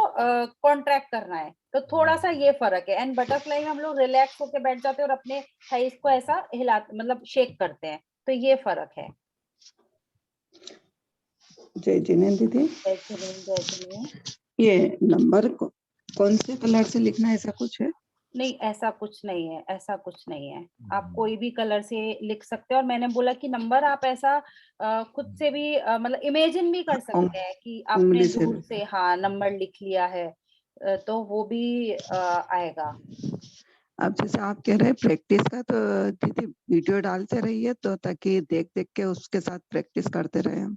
कॉन्ट्रैक्ट करना है, तो थोड़ा सा ये फर्क है। एंड बटरफ्लाई में हम लोग रिलैक्स होके बैठ जाते हैं और अपने थाइस को ऐसा हिला मतलब शेक करते हैं, तो ये फर्क है। जय जिनेन दीदी, जय जिनेन, जय जिनेन। ये नंबर कौन से कलर से लिखना है, ऐसा कुछ है? नहीं, ऐसा कुछ नहीं है, ऐसा कुछ नहीं है, आप कोई भी कलर से लिख सकते हैं। और मैंने बोला कि नंबर आप ऐसा खुद से भी मतलब इमेजिन भी कर सकते हैं कि आपने उंगली से दूर से हाँ नंबर लिख लिया है, तो वो भी आएगा। अब जैसे आप कह रहे हैं प्रैक्टिस का, तो दीदी वीडियो डालते रहिए तो ताकि देख देख के उसके साथ प्रैक्टिस करते रहे हम।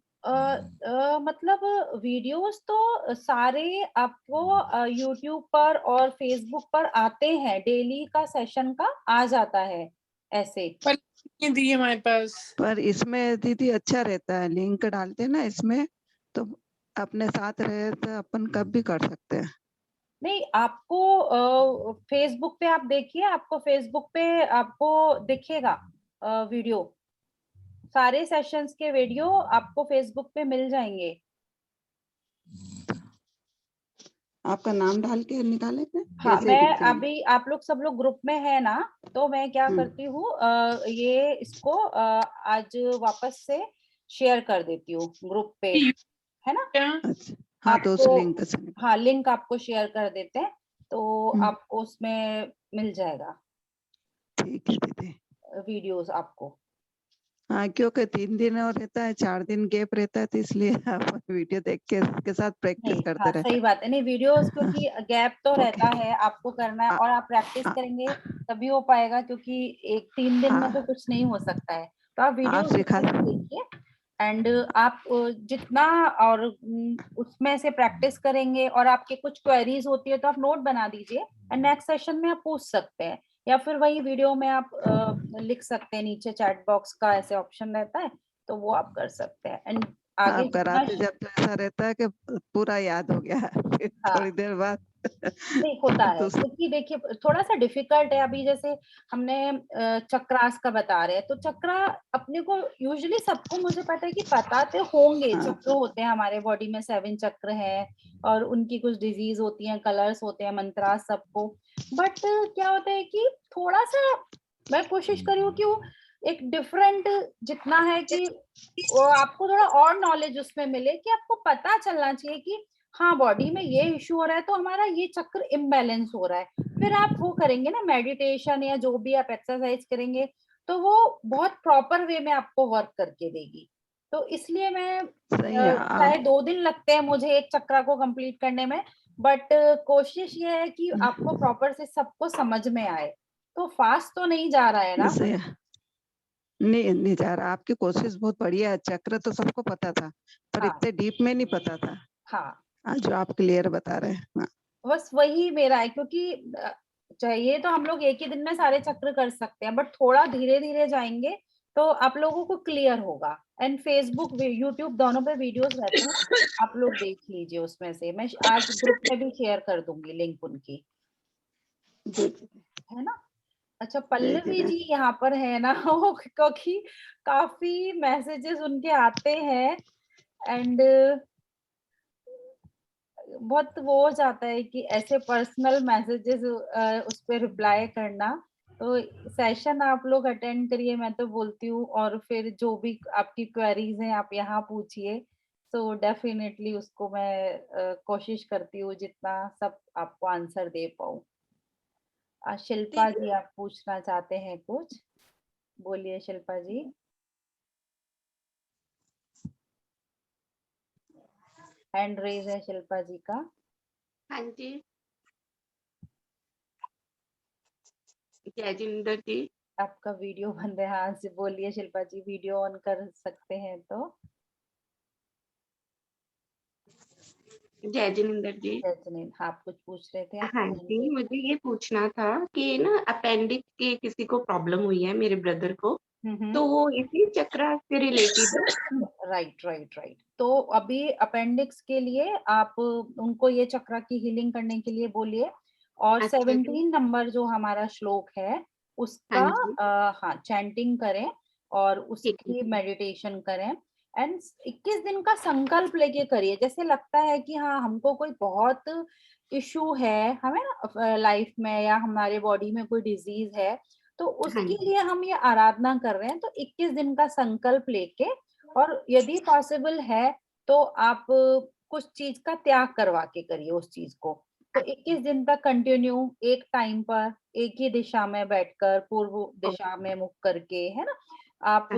मतलब वीडियोस तो सारे आपको यूट्यूब पर और फेसबुक पर आते हैं, डेली का सेशन का आ जाता है ऐसे। पर नहीं दी हमारे पास। पर इसमें दीदी अच्छा रहता है, लिंक डालते हैं ना इसमें, तो अपने साथ रहे तो अपन कब भी कर सकते हैं। नहीं, आपको फेसबुक पे आप देखिए, आपको फेसबुक पे आपको दिखेगा वीडियो, सारे सेशंस के वीडियो आपको फेसबुक पे मिल जाएंगे। आपका नाम डाल के निकाले थे, हाँ, कैसे मैं दिख जाएंगे? अभी आप लोग सब लोग ग्रुप में है ना, तो मैं क्या करती हूँ ये इसको आज वापस से शेयर कर देती हूँ ग्रुप पे, है ना। क्या? अच्छा, हाँ, तो उस आपको लिंक से निकाल। हाँ लिंक आपको शेयर कर देते हैं, तो हम्म, आपको उसमें मिल जाएगा ठीक है दीदी। वीडियोस आपको। हाँ, क्योंकि 3 दिन और रहता है, 4 दिन गैप रहता है, तो इसलिए आप वीडियो देख के उसके साथ प्रैक्टिस नहीं, करते हाँ रहे। सही बात है, नहीं वीडियोस क्योंकि गैप तो ओके। रहता है, आपको करना है आ, और आप प्रैक्टिस आ, करेंगे तभी हो पाएगा, क्योंकि एक 3 दिन में तो हाँ, कुछ नहीं हो सकता है। तो आप आप वीडियोस सिखा। अच्छे से देखिए एंड आप जितना और उसमें से प्रैक्टिस करेंगे और आपके कुछ क्वेरीज होती है तो आप नोट बना दीजिए एंड नेक्स्ट सेशन में आप पूछ सकते हैं, या फिर वही वीडियो में आप लिख सकते हैं, नीचे चैट बॉक्स का ऐसे ऑप्शन रहता है, तो वो आप कर सकते हैं एंड आगे आप जितना कराते जब तो ऐसा रहता है कि पूरा याद हो गया फिर थोड़ी हाँ देर बाद नहीं होता है, दूसरा। क्योंकि देखिए थोड़ा सा डिफिकल्ट है। अभी जैसे हमने चक्रास का बता रहे हैं, तो चक्रा अपने को यूजुअली सबको मुझे पता है कि पता तो होंगे, हाँ, चक्र होते हैं हमारे बॉडी में, 7 चक्र हैं और उनकी कुछ डिजीज होती हैं, कलर्स होते हैं, मंत्रास सबको। बट क्या होता है कि थोड़ा सा मैं कोशिश करी हूँ कि वो एक डिफरेंट जितना है कि वो आपको थोड़ा और नॉलेज उसमें मिले, कि आपको पता चलना चाहिए कि हाँ बॉडी में ये इश्यू हो रहा है तो हमारा ये चक्र इम्बैलेंस हो रहा है। फिर आप वो करेंगे ना मेडिटेशन या जो भी आप एक्सरसाइज करेंगे, तो वो बहुत प्रॉपर वे में आपको वर्क करके देगी। तो इसलिए मैं सही है चाहे आप। 2 दिन लगते हैं मुझे एक चक्रा को कंप्लीट करने में, बट कोशिश ये है कि आपको प्रॉपर से सबको समझ में आए। तो फास्ट तो नहीं जा रहा है ना। जैसे नहीं नहीं जा रहा, आपकी कोशिश बहुत बढ़िया है। चक्र तो सबको पता था, पर हाँ इतने डीप में नहीं पता था। हाँ, आज जो आप क्लियर बता रहे हैं। हाँ, बस वही मेरा है, क्योंकि चाहिए तो हम लोग एक ही दिन में सारे चक्र कर सकते हैं, बट थोड़ा धीरे धीरे जाएंगे तो आप लोगों को क्लियर होगा। एंड फेसबुक यूट्यूब दोनों पे वीडियोस रहते हैं, आप लोग देख लीजिए, उसमें से मैं आज ग्रुप में भी शेयर कर दूंगी लिंक उनकी, जी जी, है ना। अच्छा, जय पल्लवी जिनेंद्र। जी यहाँ पर है ना वो क्योंकि काफी मैसेजेस उनके आते हैं एंड बहुत वो हो जाता है कि ऐसे पर्सनल मैसेजेस उस पे रिप्लाई करना। तो सेशन आप लोग अटेंड करिए, मैं तो बोलती हूँ, और फिर जो भी आपकी क्वेरीज हैं आप यहाँ पूछिए, तो डेफिनेटली उसको मैं कोशिश करती हूँ जितना सब आपको आंसर दे पाऊँ। शिल्पा दीदी जी आप पूछना चाहते हैं कुछ, बोलिए शिल्पा जी। हैंड रेज है शिल्पा जी का। हाँ जी। जय जिनेंद्र जी। आपका वीडियो बंद है, हाँ से बोलिए शिल्पा जी, वीडियो ऑन कर सकते हैं तो। जय जिनेंद्र जी। जैस्मिन, हाँ, आप कुछ पूछ रहे थे, आप हाँ जी, कहेंगे। मुझे ये पूछना था कि ना अपेंडिक्स की किसी को प्रॉब्लम हुई है, मेरे ब्रदर को, तो वो इसी चक्रा से रिलेटेड है? Right right right. तो अभी अपेंडिक्स के लिए आप उनको ये चक्रा की हीलिंग करने के लिए बोलिए, और अच्छा जी। 17 नंबर जो हमारा श्लोक है हाँ उसका जी, हाँ चैंटिंग करें और ठीक है उसकी जी। मेडिटेशन करें। एंड 21 दिन का संकल्प लेके करिए। जैसे लगता है कि हाँ हमको कोई बहुत इशू है, हमें ना लाइफ में या हमारे बॉडी में कोई डिजीज है, तो हाँ उसके जी, लिए हम ये आराधना कर रहे हैं, तो 21 दिन का संकल्प लेके, और यदि पॉसिबल है तो आप कुछ चीज का त्याग करवा के करिए उस चीज को। तो 21 दिन तक कंटिन्यू एक टाइम पर एक ही दिशा में बैठकर, पूर्व दिशा में मुख करके, है ना, आप,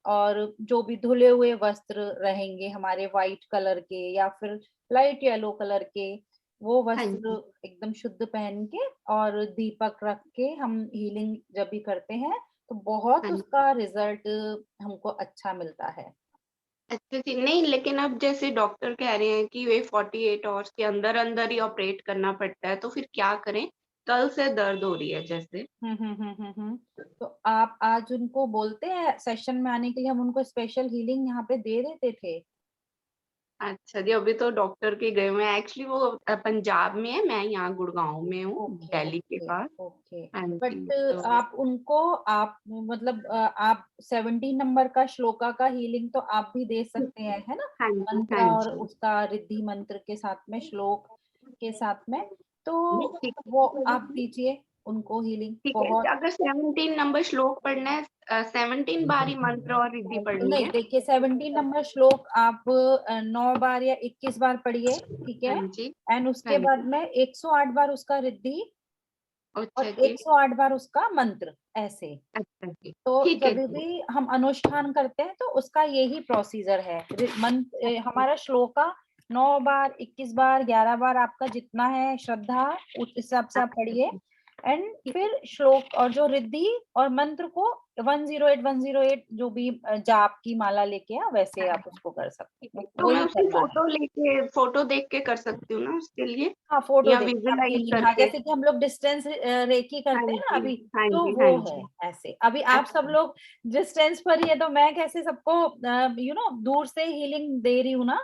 और जो भी धुले हुए वस्त्र रहेंगे हमारे वाइट कलर के या फिर लाइट येलो कलर के, वो हाँ वस्त्र जी, एकदम शुद्ध पहन के और दीपक रख के हम हीलिंग जब भी करते हैं, तो बहुत हाँ जी। उसका रिजल्ट हमको अच्छा मिलता है। अच्छा जी, नहीं लेकिन अब जैसे डॉक्टर कह रहे हैं कि वे 48 आवर्स के अंदर-अंदर ही ऑपरेट करना पड़ता है, तो फिर क्या करें? कल से दर्द हो रही है जैसे। तो आप आज उनको बोलते हैं सेशन में आने के लिए, हम उनको स्पेशल हीलिंग यहाँ पे दे देते थे। अच्छा जी, अभी तो डॉक्टर के गए हुए हैं। एक्चुअली वो पंजाब में है, मैं यहाँ गुड़गाँव में हूँ, ओके दिल्ली के ओके पास। ओके। हाँ बट जी, तो आप उनको, आप मतलब आप 17 नंबर का श्लोका का हीलिंग तो आप भी दे सकते हैं, है ना, हाँ जी, हाँ मंत्र और जी। उसका रिद्धि मंत्र के साथ में, श्लोक के साथ में, तो ठीक वो आप दीजिए उनको हीलिंग ठीक है, बहुत। अगर 17 नंबर श्लोक पढ़ना है 17 बार ही मंत्र और रिद्धि पढ़नी नहीं है? देखिए, 17 नंबर श्लोक आप 9 बार या 21 बार पढ़िए, ठीक है। हाँ जी, एंड हाँ उसके बाद जी। में 108 बार उसका रिद्धि और अच्छा जी, 108 बार उसका मंत्र, ऐसे। अच्छा जी। तो ठीक है जब जी। भी हम अनुष्ठान करते हैं तो उसका यही प्रोसीजर है। अच्छा, हमारा श्लोका 9 बार, 21 बार, 11 बार, आपका जितना है श्रद्धा उस हिसाब से आप अच्छा पढ़िए। जी, एंड ठीक फिर श्लोक और जो रिद्धि और मंत्र को 108 जो भी जाप की माला लेके वैसे है, आप उसको कर ठीक सकते है। हैं, तो मैं वही उसकी करना है। फ़ोटो देख के कर सकती हूँ ना उसके लिए? हाँ, फोटो या देखिए आप विज़ुअलाइज़ हीलिंग, हाँ, करके? जैसे कि हम लोग डिस्टेंस रेकी हाँ करते हैं ना जी, अभी, हाँ तो जी, हाँ वो है जी। ऐसे। अभी आप सब अच्छा, लोग डिस्टेंस पर ही है, तो मैं कैसे सबको दूर से हीलिंग दे रही हूँ ना,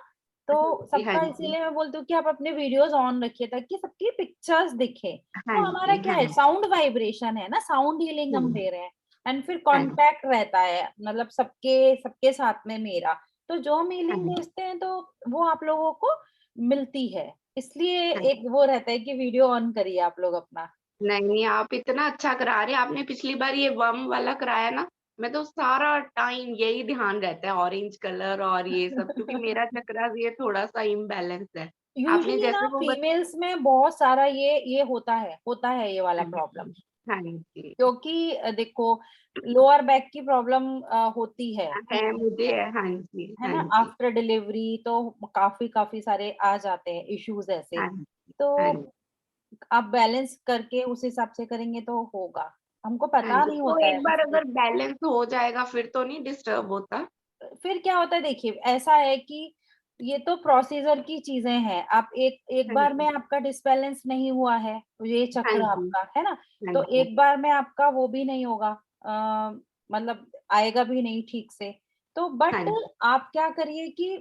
हाँ तो जी, हाँ सबका जी। इसीलिए मैं बोलती हूँ कि आप अपने वीडियोस ऑन रखिए ताकि सबकी पिक्चर्स दिखे। हाँ तो हमारा जी, क्या हाँ है, जी, साउंड वाइब्रेशन है ना, साउंड हीलिंग हाँ हम जी, दे रहे हैं। एंड फिर हाँ जी, कांटेक्ट रहता है, मतलब सबके सबके साथ में मेरा, तो जो हम हाँ हीलिंग जी, भेजते हैं तो वो आप लोगों को मिलती है। इसलिए हाँ जी। एक वो रहता है कि वीडियो ऑन करिए आप लोग अपना। नहीं, नहीं, आप इतना अच्छा करा रहे हैं। आपने पिछली बार ये वर्म वाला कराया ना, मैं तो सारा टाइम यही ध्यान रहता है ऑरेंज कलर और ये सब, क्योंकि मेरा चक्रा ये थोड़ा-सा इम्बैलेंस है। आपने यूजुअली ना जैसे वो फीमेल्स में बहुत सारा ये होता है ये वाला हाँ प्रॉब्लम, जी, हाँ जी। क्योंकि देखो लोअर बैक की प्रॉब्लम होती है है फीमेल्स मुझे में, हाँ जी, है हाँ ना, जी, आफ्टर डिलीवरी तो काफी काफी सारे आ जाते हैं इश्यूज ऐसे। हाँ जी, तो हाँ जी, आप बैलेंस करके उस हिसाब से करेंगे तो होगा, हमको हाँ पता जी। नहीं तो होता है एक बार इसलिए। अगर बैलेंस हो जाएगा फिर तो नहीं डिस्टर्ब होता? फिर क्या होता है देखिए, ऐसा है कि ये तो प्रोसीजर की चीजें हैं। आप एक एक हाँ बार में जी, आपका डिसबैलेंस नहीं हुआ है, तो ये हाँ चक्र जी, आपका है ना, हाँ तो जी, एक बार में आपका वो भी नहीं होगा, मतलब आएगा भी नहीं ठीक से। तो हाँ बट जी, आप क्या करिए कि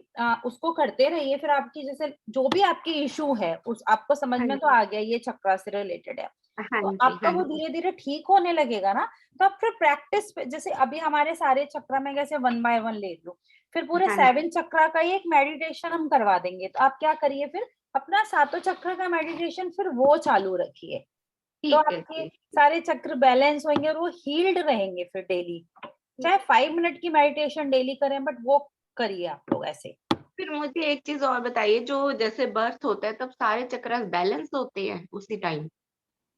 उसको करते रहिए, फिर आपकी जैसे जो भी आपकी इशू है उस आपको समझ हाँ में तो जी, आ गया ये चक्र से रिलेटेड है, हाँ तो जी, आपका हाँ वो जी, धीरे धीरे ठीक होने लगेगा ना। तो आप फिर प्रैक्टिस पे, जैसे अभी हमारे सारे चक्र में कैसे 1 बाय 1 ले लो, फिर पूरे हाँ जी, 7 चक्रा का ही एक मेडिटेशन हम करवा देंगे। तो आप क्या करिए, फिर अपना सातों चक्र का मेडिटेशन फिर वो चालू रखिए, तो ठीक है आपके जी। सारे चक्र बैलेंस होंगे और वो हील्ड रहेंगे फिर डेली। चाहे 5 मिनट की मेडिटेशन डेली करें, बट वो करिए आप लोग ऐसे। फिर मुझे एक चीज़ और बताइए, जो जैसे बर्थ होता है तब सारे चक्रास बैलेंस होते हैं उसी टाइम?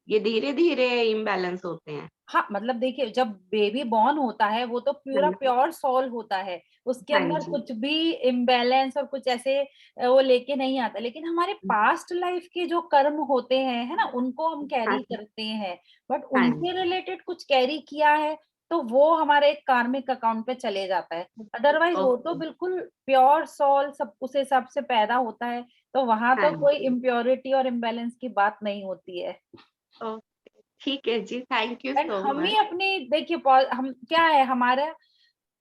ये धीरे-धीरे इम्बैलेंस होते हैं। हाँ, मतलब देखिए जब बेबी बॉर्न होता है वो तो हाँ पूरा जी, प्योर सोल होता है, उसके हाँ अंदर जी। कुछ भी इम्बैलेंस और कुछ ऐसे वो लेके नहीं आता। लेकिन हमारे हुँ, पास्ट लाइफ के जो कर्म होते हैं, है ना? उनको हम हाँ कैरी जी, करते हैं, बट हाँ उनके जी। रिलेटेड कुछ कैरी किया है, तो वो हमारे कार्मिक अकाउंट पे चले जाता है। अदरवाइज़ वो तो ओके, बिल्कुल प्योर सोल सब उस हिसाब से पैदा होता है, तो वहाँ हाँ तो कोई जी। इम्प्योरिटी और इम्बैलेंस की बात नहीं होती है। ओके, ठीक है जी, थैंक यू एंड सो हम ही मच। अपनी देखिए हम क्या है हमारा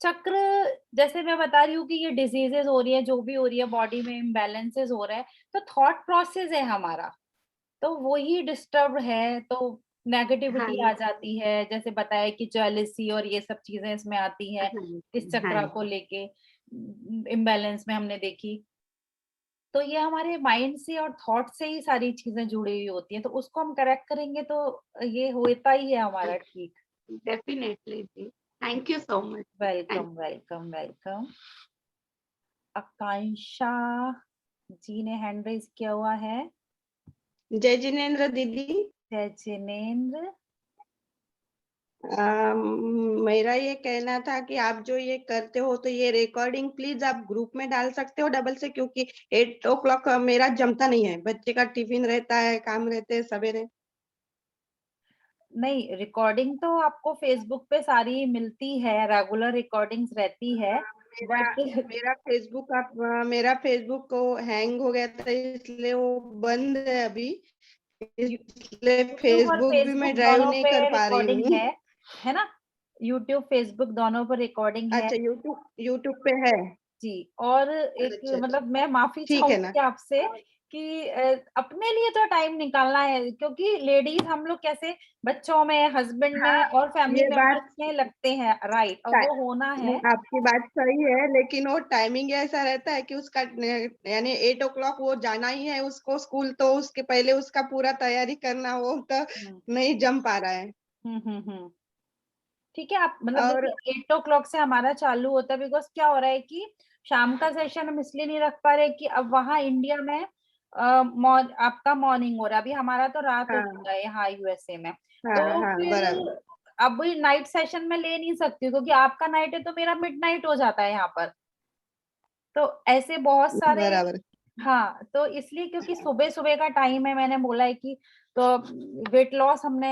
चक्र, जैसे मैं बता रही हूँ कि ये डिजीजेस हो रही है, जो भी हो रही है बॉडी में इम्बैलेंसेस हो रहा है, तो थॉट प्रोसेस है हमारा, तो वो ही डिस्टर्ब है, तो हाँ नेगेटिविटी आ जी, जाती है। जैसे बताया कि जेलसी और ये सब चीजें इसमें आती है, हाँ इस जी, हाँ चक्र को जी। लेके इम्बैलेंस में हमने देखी। तो ये हमारे माइंड से और थॉट से ही सारी चीजें जुड़ी हुई होती हैं, तो उसको हम करेक्ट करेंगे तो ये होता ही है हमारा ठीक। डेफिनिटली जी, thank you so much. Thank welcome, welcome, welcome. Akanksha ji ने हैंड रेज़ किया हुआ है। जय जिनेन्द्र दीदी। जय जिनेंद्र। मेरा ये कहना था कि आप जो ये करते हो तो ये रिकॉर्डिंग प्लीज आप ग्रुप में डाल सकते हो डबल से, क्योंकि 8 o'clock मेरा जमता नहीं है, बच्चे का टिफिन रहता है, काम रहते हैं सवेरे। नहीं, रिकॉर्डिंग तो आपको फ़ेसबुक पे सारी मिलती है, रेगुलर रिकॉर्डिंग्स रहती है, मेरा बट मेरा फेसबुक को हैंग हो गया था, इसलिए वो बंद है अभी, यू इसलिए यूट्यूब और फेसबुक भी मैं फ़ेसबुक ड्राइव दोनों नहीं पे कर पा रही रिकॉर्डिंग हूँ। है ना? यूट्यूब, फ़ेसबुक दोनों पर रिकॉर्डिंग है। अच्छा, यूट्यूब पे है। जी, और एक अच्छा अच्छा, मतलब मैं माफ़ी ठीक है ना। चाहूँगी आपसे कि अपने लिए तो टाइम निकालना है, क्योंकि लेडीज़ हम लोग कैसे बच्चों में, हस्बैंड हाँ, में और फैमिली ये बात मेंबर्स में लगते हैं, राइट, और वो होना नहीं, है। आपकी बात सही है, लेकिन वो टाइमिंग ऐसा रहता है कि उसका यानी 8 o'clock वो जाना ही है उसको स्कूल, तो उसके पहले उसका पूरा तैयारी करना, वो तो हुँ, नहीं जम पा रहा है। हुँ। ठीक है, आप मतलब और देखिए 8 ओ क्लॉक से हमारा चालू होता है, बिकॉज़ क्या हो रहा है कि शाम का सेशन हम इसलिए नहीं रख पा रहे कि अब वहाँ इंडिया में आपका मॉर्निंग हो रहा है, अभी हमारा तो रात हो हाँ, चुका है यहाँ यूएसए में। हाँ, तो हाँ, फिर बराबर, अब नाइट सेशन में ले नहीं सकती हूँ, क्योंकि आपका नाइट है तो मेरा मिडनाइट हो जाता है यहाँ पर। तो ऐसे बहुत सारे, बराबर। हाँ, तो इसलिए क्योंकि सुबह-सुबह का टाइम है, मैंने बोला है कि तो वेट लॉस हमने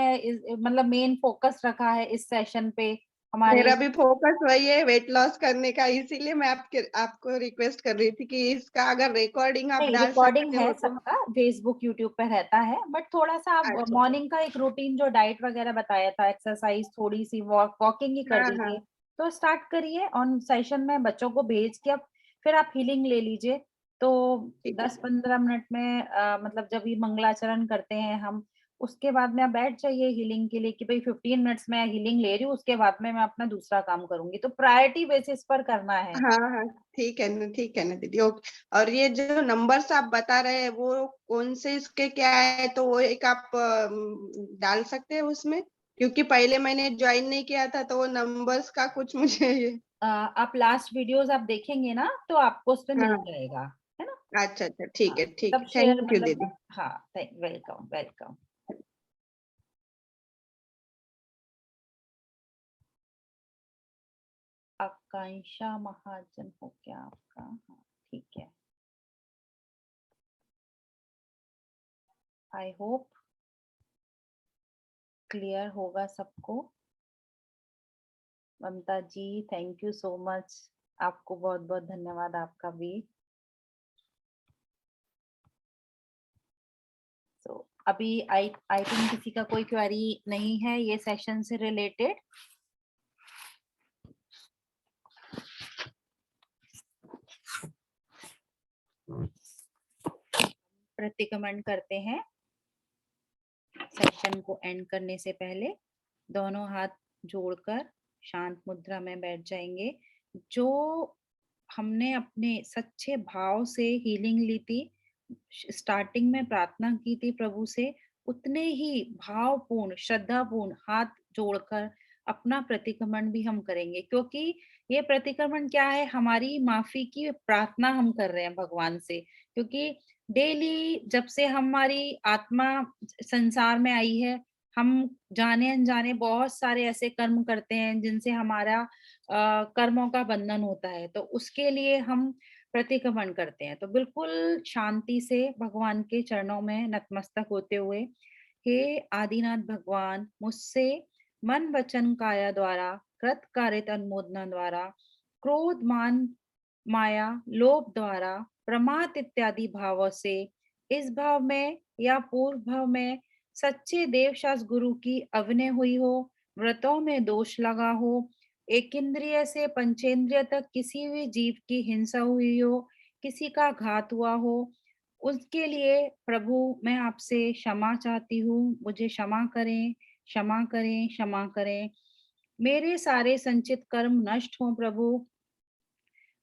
मतलब मेन फोकस रखा है इस सेशन पे हमारी। मेरा भी फोकस वही है, वेट लॉस करने का, इसीलिए मैं आपको रिक्वेस्ट कर रही थी कि इसका अगर रिकॉर्डिंग आप नहीं, डाल रिकॉर्डिंग सकते है हो तो। सबका, फेसबुक, यूट्यूब पे रहता है, बट थोड़ा-सा आप अच्छा, मॉर्निंग का एक रूटीन जो डाइट वगैरह बताया था, एक्सरसाइज, थोड़ी-सी वॉकिंग ही कर हाँ, दीजिए। हाँ, तो स्टार्ट करिए ऑन सेशन में बच्चों को भेज के, अब फिर आप हीलिंग ले लीजिए। तो ठीक है। 10-15 मिनट में मतलब जब ये मंगलाचरण करते हैं हम, उसके बाद में आप बैठ जाइए हीलिंग के लिए कि भई 15 मिनट्स में हीलिंग ले रही हूँ, उसके बाद में मैं अपना दूसरा काम करूँगी। तो प्रायोरिटी बेसिस पर करना है। हाँ, हाँ, ठीक है ना दीदी, ओके। और ये जो नंबर्स आप बता रहे हैं वो कौन से इसके क्या है, तो वो एक आप डाल सकते हैं उसमें? क्योंकि पहले मैंने जॉइन नहीं किया था, तो वो नंबर्स का कुछ मुझे ये आप लास्ट वीडियोज़ आप देखेंगे ना, तो आपको उसपे मिल हाँ, जाएगा, है ना? अच्छा, अच्छा, हाँ, ठीक तब है, शेयर थैंक यू मतलब दीदी। हाँ, थैंक वेलकम, वेलकम। आकांक्षा महाजन हो क्या आपका? हाँ, ठीक है। आई होप क्लियर होगा सबको। ममता जी, थैंक यू सो मच। आपको बहुत-बहुत धन्यवाद आपका भी। सो अभी आई आई थिंक किसी का कोई क्वेरी नहीं है ये सेशन से रिलेटेड। प्रतिक्रमण करते हैं सेशन को एंड करने से पहले। दोनों हाथ जोड़कर शांत मुद्रा में बैठ जाएंगे। जो हमने अपने सच्चे भाव से हीलिंग ली थी, स्टार्टिंग में प्रार्थना की थी प्रभु से, उतने ही भावपूर्ण श्रद्धापूर्ण हाथ जोड़कर अपना प्रतिक्रमण भी हम करेंगे, क्योंकि ये प्रतिक्रमण क्या है, हमारी माफी की प्रार्थना हम कर रहे हैं भगवान से, क्योंकि डेली जब से हमारी आत्मा संसार में आई है, हम जाने अनजाने बहुत सारे ऐसे कर्म करते हैं जिनसे हमारा कर्मों का बंधन होता है, तो उसके लिए हम प्रतिक्रमण करते हैं। तो बिल्कुल शांति से भगवान के चरणों में नतमस्तक होते हुए, हे आदिनाथ भगवान, मुझसे मन वचन काया द्वारा कृत कारित अनुमोदना द्वारा क्रोध मान माया लोभ द्वारा प्रमाद इत्यादि भावों से इस भाव में या पूर्व भाव में सच्चे देवशास्त्र गुरु की अवनय हुई हो, व्रतों में दोष लगा हो, एक इंद्रिय से पंचेंद्रिय तक किसी भी जीव की हिंसा हुई हो, किसी का घात हुआ हो, उसके लिए प्रभु मैं आपसे क्षमा चाहती हूँ, मुझे क्षमा करें, क्षमा करें, क्षमा करें। मेरे सारे संचित कर्म नष्ट हों प्रभु।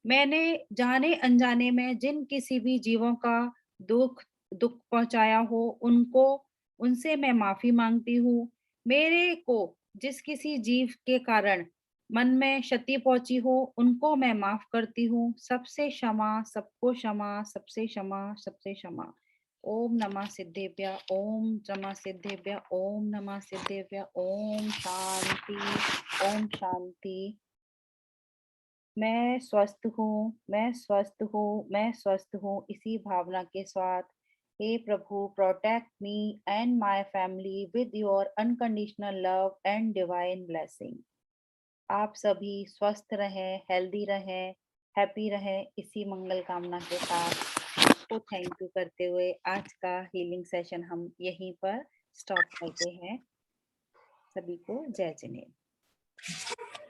मैंने जाने अनजाने में जिन किसी भी जीवों का दुख दुख पहुंचाया हो, उनको उनसे मैं माफी मांगती हूँ। मेरे को जिस किसी जीव के कारण मन में क्षति पहुंची हो, उनको मैं माफ करती हूँ। सबसे क्षमा, सबको क्षमा, सबसे क्षमा, सबसे क्षमा। ओम नमः सिद्धेभ्य, ओम नमः सिद्धेभ्य, ओम नमः सिद्धेभ्य, ओम शांति, ओम शांति। मैं स्वस्थ हूँ, मैं स्वस्थ हूँ, मैं स्वस्थ हूँ, इसी भावना के साथ हे प्रभु protect me and my family with your unconditional love and divine blessing. आप सभी स्वस्थ रहें, हेल्दी रहें, हैप्पी रहें, इसी मंगल कामना के साथ आपको थैंक यू करते हुए आज का हीलिंग सेशन हम यहीं पर स्टॉप करते हैं। सभी को जय जिनेन्द्र।